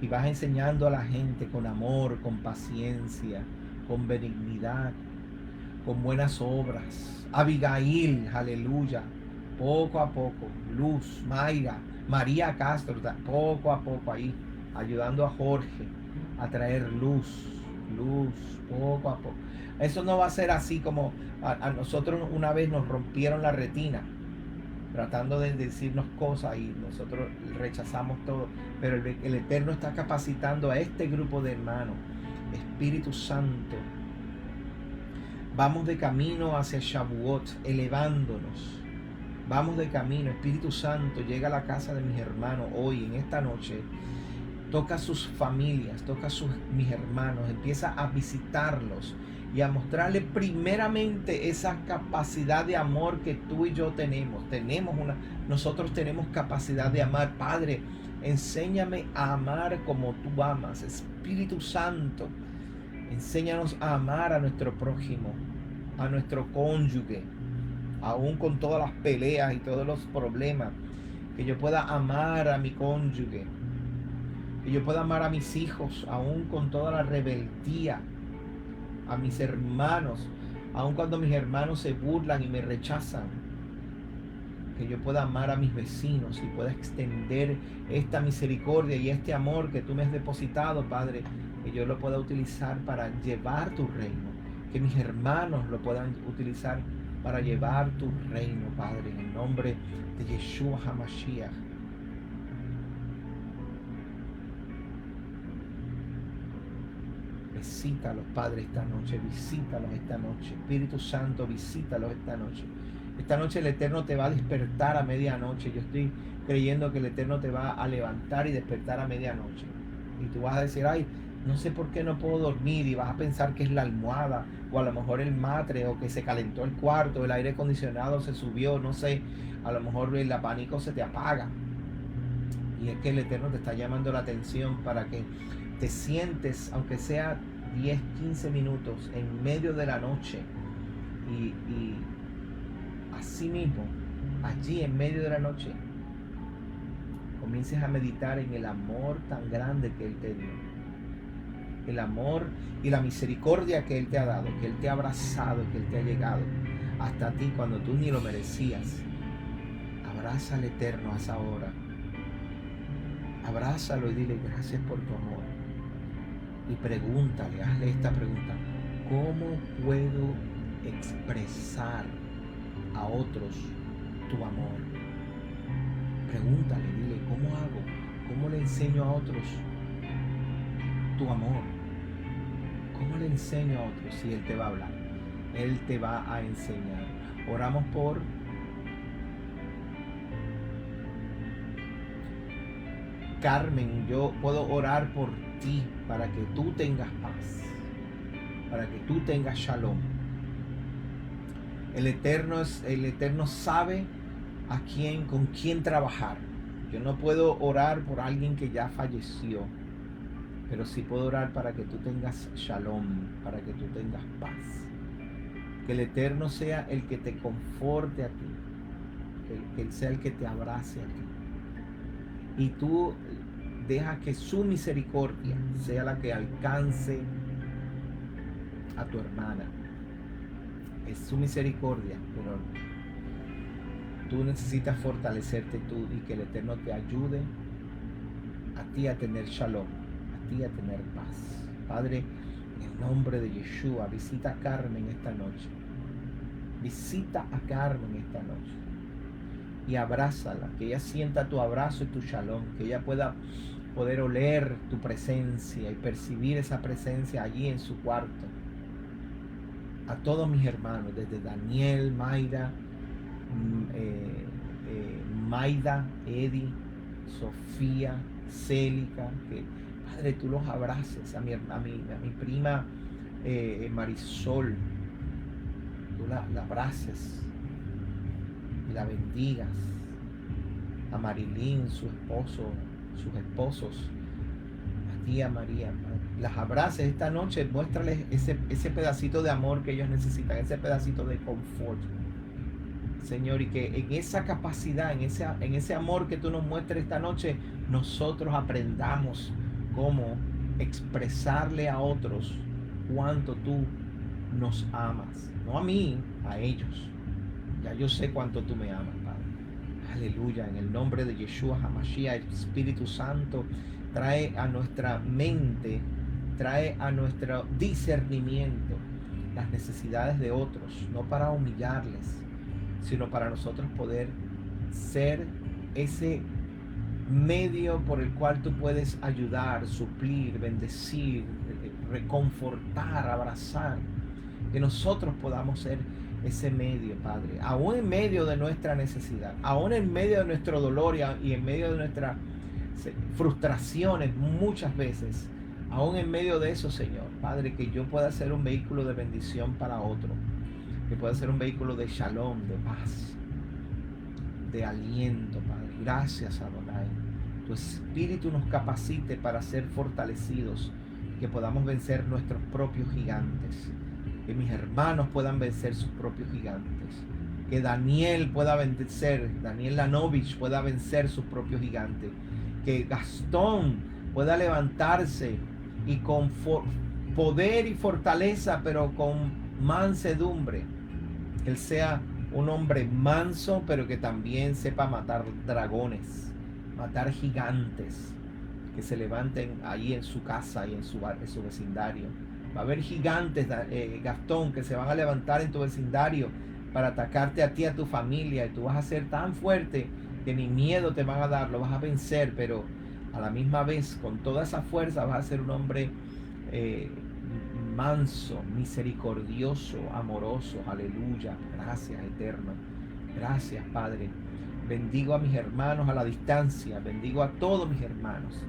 y vas enseñando a la gente con amor, con paciencia, con benignidad, con buenas obras. Abigail, aleluya, poco a poco. Luz, Mayra, María Castro, poco a poco ahí, ayudando a Jorge a traer luz, poco a poco. Eso no va a ser así como a nosotros una vez nos rompieron la retina tratando de decirnos cosas y nosotros rechazamos todo, pero el Eterno está capacitando a este grupo de hermanos. Espíritu Santo, vamos de camino hacia Shavuot, elevándonos. Vamos de camino. Espíritu Santo, llega a la casa de mis hermanos hoy, en esta noche. Toca sus familias, toca mis hermanos. Empieza a visitarlos y a mostrarle primeramente esa capacidad de amor que tú y yo tenemos. Nosotros tenemos capacidad de amar. Padre, enséñame a amar como tú amas. Espíritu Santo, enséñanos a amar a nuestro prójimo, a nuestro cónyuge, aún con todas las peleas y todos los problemas. Que yo pueda amar a mi cónyuge, que yo pueda amar a mis hijos, aún con toda la rebeldía, a mis hermanos, aun cuando mis hermanos se burlan y me rechazan. Que yo pueda amar a mis vecinos y pueda extender esta misericordia y este amor que tú me has depositado, Padre, que yo lo pueda utilizar para llevar tu reino, que mis hermanos lo puedan utilizar para llevar tu reino, Padre, en el nombre de Yeshua HaMashiach. Visítalos, Padre, esta noche, visítalos esta noche. Espíritu Santo, visítalos esta noche. Esta noche el Eterno te va a despertar a medianoche. Yo estoy creyendo que el Eterno te va a levantar y despertar a medianoche. Y tú vas a decir, ay, No sé por qué no puedo dormir, y vas a pensar que es la almohada, o a lo mejor el matre, o que se calentó el cuarto, el aire acondicionado se subió, no sé, a lo mejor el abanico se te apaga. Y es que el Eterno te está llamando la atención para que te sientes, aunque sea 10, 15 minutos, en medio de la noche, y así mismo, allí en medio de la noche, comiences a meditar en el amor tan grande que Él te dio, el amor y la misericordia que Él te ha dado, que Él te ha abrazado, que Él te ha llegado hasta ti cuando tú ni lo merecías. Abraza al Eterno a esa hora. Abrázalo y dile gracias por tu amor. Y pregúntale, hazle esta pregunta: ¿cómo puedo expresar a otros tu amor? Pregúntale, dile, ¿cómo hago? ¿Cómo le enseño a otros tu amor? ¿Cómo le enseño a otros? Si Él te va a hablar, Él te va a enseñar. Oramos por Carmen. Yo puedo orar por ti para que tú tengas paz, para que tú tengas shalom. El Eterno sabe con quién trabajar. Yo no puedo orar por alguien que ya falleció, pero sí puedo orar para que tú tengas shalom, para que tú tengas paz. Que el Eterno sea el que te conforte a ti, que Él sea el que te abrace a ti. Y tú deja que su misericordia sea la que alcance a tu hermana. Es su misericordia, pero tú necesitas fortalecerte tú, y que el Eterno te ayude a ti a tener shalom, a ti a tener paz. Padre, en el nombre de Yeshua, visita a Carmen esta noche. Visita a Carmen esta noche y abrázala, que ella sienta tu abrazo y tu shalom, que ella pueda poder oler tu presencia y percibir esa presencia allí en su cuarto. A todos mis hermanos, desde Daniel, Mayra, Maida, Eddie, Sofía, Célica, que Padre, tú los abraces, a mi prima Marisol, tú la abraces y la bendigas, a Marilyn, su esposo, sus esposos, a tía María, las abraces esta noche, muéstrales ese pedacito de amor que ellos necesitan, ese pedacito de confort, Señor, y que en esa capacidad, en ese amor que tú nos muestres esta noche, nosotros aprendamos cómo expresarle a otros cuánto tú nos amas. No a mí, a ellos. Ya yo sé cuánto tú me amas, Padre. Aleluya. En el nombre de Yeshua HaMashiach, el Espíritu Santo trae a nuestra mente, trae a nuestro discernimiento las necesidades de otros, no para humillarles, sino para nosotros poder ser ese medio por el cual tú puedes ayudar, suplir, bendecir, reconfortar, abrazar. Que nosotros podamos ser ese medio, Padre, aún en medio de nuestra necesidad, aún en medio de nuestro dolor y en medio de nuestras frustraciones muchas veces, aún en medio de eso, Señor, Padre, que yo pueda ser un vehículo de bendición para otro, que pueda ser un vehículo de shalom, de paz, de aliento, Padre. Gracias, Adonai. Tu Espíritu nos capacite para ser fortalecidos, que podamos vencer nuestros propios gigantes, que mis hermanos puedan vencer sus propios gigantes, que Daniel pueda vencer, Daniel Lanovich pueda vencer sus propios gigantes, que Gastón pueda levantarse y con poder y fortaleza, pero con mansedumbre. Que él sea un hombre manso, pero que también sepa matar dragones, matar gigantes que se levanten ahí en su casa y en su vecindario. Va a haber gigantes, Gastón, que se van a levantar en tu vecindario para atacarte a ti, a tu familia, y tú vas a ser tan fuerte que ni miedo te van a dar, lo vas a vencer, pero a la misma vez, con toda esa fuerza, vas a ser un hombre manso, misericordioso, amoroso. Aleluya. Gracias, Eterno. Gracias, Padre. Bendigo a mis hermanos a la distancia, bendigo a todos mis hermanos.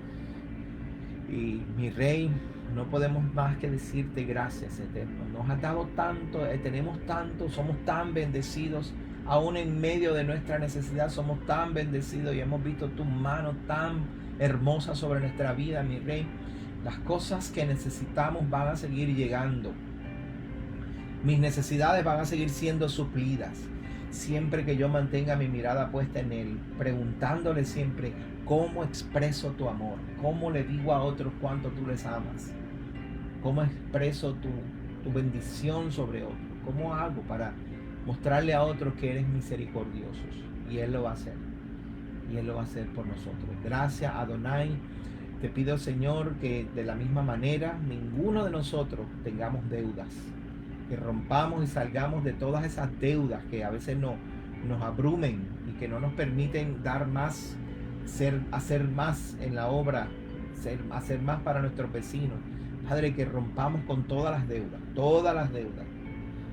Y mi Rey, No podemos más que decirte gracias, Eterno. Nos has dado tanto, tenemos tanto, somos tan bendecidos. Aún en medio de nuestra necesidad somos tan bendecidos y hemos visto tu mano tan hermosa sobre nuestra vida, mi Rey. Las cosas que necesitamos van a seguir llegando. Mis necesidades van a seguir siendo suplidas. Siempre que yo mantenga mi mirada puesta en Él, preguntándole siempre cómo expreso tu amor, cómo le digo a otros cuánto tú les amas, cómo expreso tu bendición sobre otros, cómo hago para mostrarle a otros que eres misericordioso. Y Él lo va a hacer. Y Él lo va a hacer por nosotros. Gracias, Adonai. Te pido, Señor, que de la misma manera ninguno de nosotros tengamos deudas. Que rompamos y salgamos de todas esas deudas que a veces nos abrumen y que no nos permiten dar más, hacer más en la obra, hacer más para nuestros vecinos. Padre, que rompamos con todas las deudas.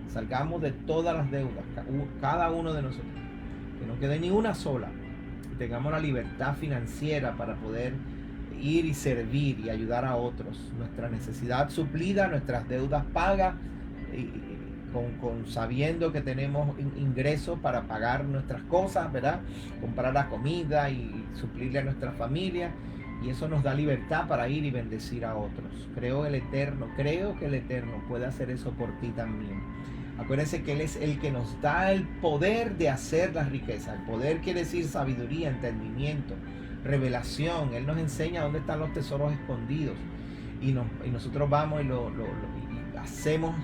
Salgamos de todas las deudas, cada uno de nosotros. Que no quede ni una sola. Y tengamos la libertad financiera para poder ir y servir y ayudar a otros. Nuestra necesidad suplida, nuestras deudas pagas, sabiendo que tenemos ingresos para pagar nuestras cosas, ¿verdad? Comprar la comida y suplirle a nuestra familia. Y eso nos da libertad para ir y bendecir a otros. Creo que el Eterno puede hacer eso por ti también. Acuérdense que Él es el que nos da el poder de hacer las riquezas. El poder quiere decir sabiduría, entendimiento, revelación. Él nos enseña dónde están los tesoros escondidos. Y nosotros vamos y hacemos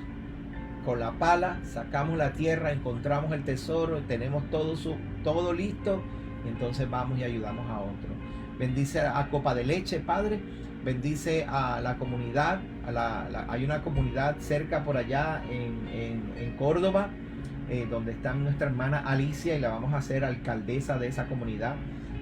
con la pala, sacamos la tierra, encontramos el tesoro, tenemos todo listo. Y entonces vamos y ayudamos a otros. Bendice a Copa de Leche, Padre. Bendice a la comunidad. Hay una comunidad cerca por allá en Córdoba, donde está nuestra hermana Alicia, y la vamos a hacer alcaldesa de esa comunidad,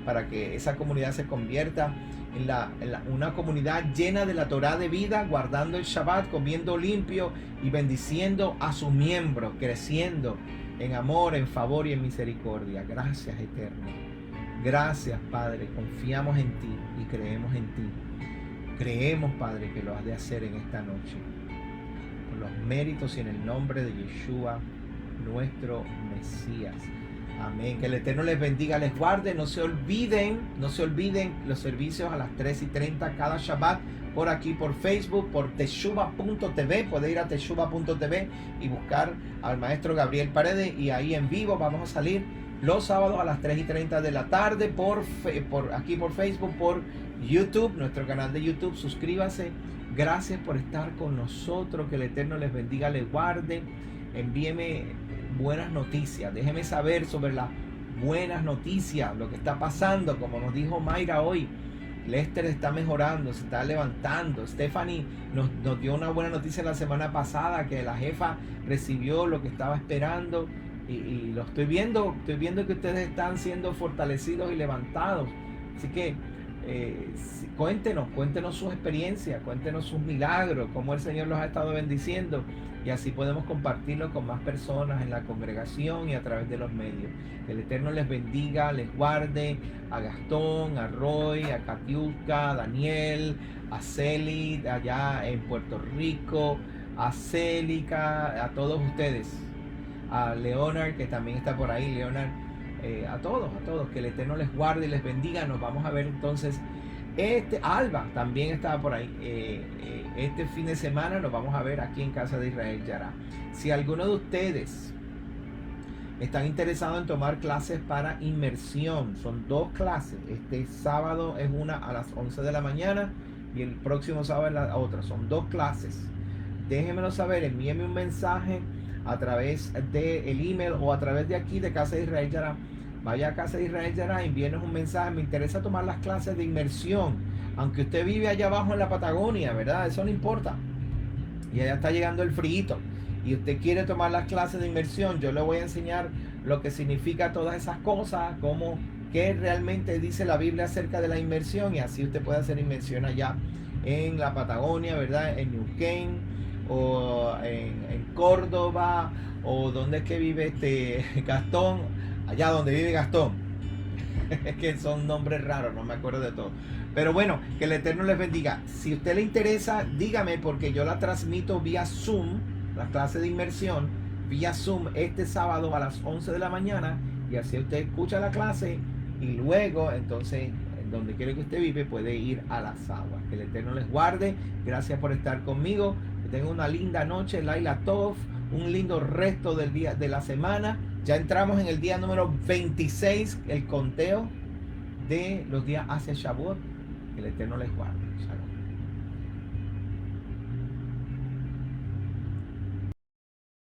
para que esa comunidad se convierta en una comunidad llena de la Torá de vida, guardando el Shabbat, comiendo limpio y bendiciendo a sus miembros, creciendo en amor, en favor y en misericordia. Gracias, Eterno. Gracias, Padre. Confiamos en ti y creemos en ti. Creemos, Padre, que lo has de hacer en esta noche. Con los méritos y en el nombre de Yeshua, nuestro Mesías. Amén. Que el Eterno les bendiga, les guarde. No se olviden los servicios a las 3:30 cada Shabbat, por aquí, por Facebook, por teshuva.tv. Puede ir a teshuva.tv y buscar al maestro Gabriel Paredes, y ahí en vivo vamos a salir los sábados a las 3:30 de la tarde aquí por Facebook, por YouTube, nuestro canal de YouTube. Suscríbase. Gracias por estar con nosotros. Que el Eterno les bendiga, les guarde. Envíeme buenas noticias. Déjeme saber sobre las buenas noticias, lo que está pasando. Como nos dijo Mayra hoy, Lester está mejorando, se está levantando. Stephanie nos dio una buena noticia la semana pasada, que la jefa recibió lo que estaba esperando. Y lo estoy viendo que ustedes están siendo fortalecidos y levantados. Así que cuéntenos sus experiencias, cuéntenos sus milagros, cómo el Señor los ha estado bendiciendo, y así podemos compartirlo con más personas en la congregación y a través de los medios. Que el Eterno les bendiga, les guarde, a Gastón, a Roy, a Katiuska, a Daniel, a Celi allá en Puerto Rico, a Célica, a todos ustedes, a Leonard, que también está por ahí. Leonard, a todos, que el Eterno les guarde y les bendiga. Nos vamos a ver entonces. Alba también estaba por ahí. Este fin de semana nos vamos a ver aquí en Casa de Israel Yará. Si alguno de ustedes están interesados en tomar clases para inmersión, son 2 clases. Este sábado es una a las 11 de la mañana y el próximo sábado es la otra. Son 2 clases. Déjenmelo saber, envíenme un mensaje a través del email o a través de aquí de Casa de Israel Yará. Vaya a Casa de Israel Yará, envíenos un mensaje. Me interesa tomar las clases de inmersión. Aunque usted vive allá abajo en la Patagonia, ¿verdad? Eso no importa. Y allá está llegando el frío. Y usted quiere tomar las clases de inmersión. Yo le voy a enseñar lo que significa todas esas cosas. Qué realmente dice la Biblia acerca de la inmersión. Y así usted puede hacer inmersión allá en la Patagonia, ¿verdad? En Neuquén, o en Córdoba, o donde es que vive Gastón. Allá donde vive Gastón. Es que son nombres raros, no me acuerdo de todo. Pero bueno, que el Eterno les bendiga. Si a usted le interesa, dígame, porque yo la transmito vía Zoom, la clase de inmersión, vía Zoom este sábado a las 11 de la mañana. Y así usted escucha la clase y luego, entonces, en donde quiera que usted vive, puede ir a las aguas. Que el Eterno les guarde. Gracias por estar conmigo. Que tengan una linda noche, Laila Tov. Un lindo resto del día, de la semana. Ya entramos en el día número 26, el conteo de los días hacia Shavuot. Que el Eterno les guarde. Shalom.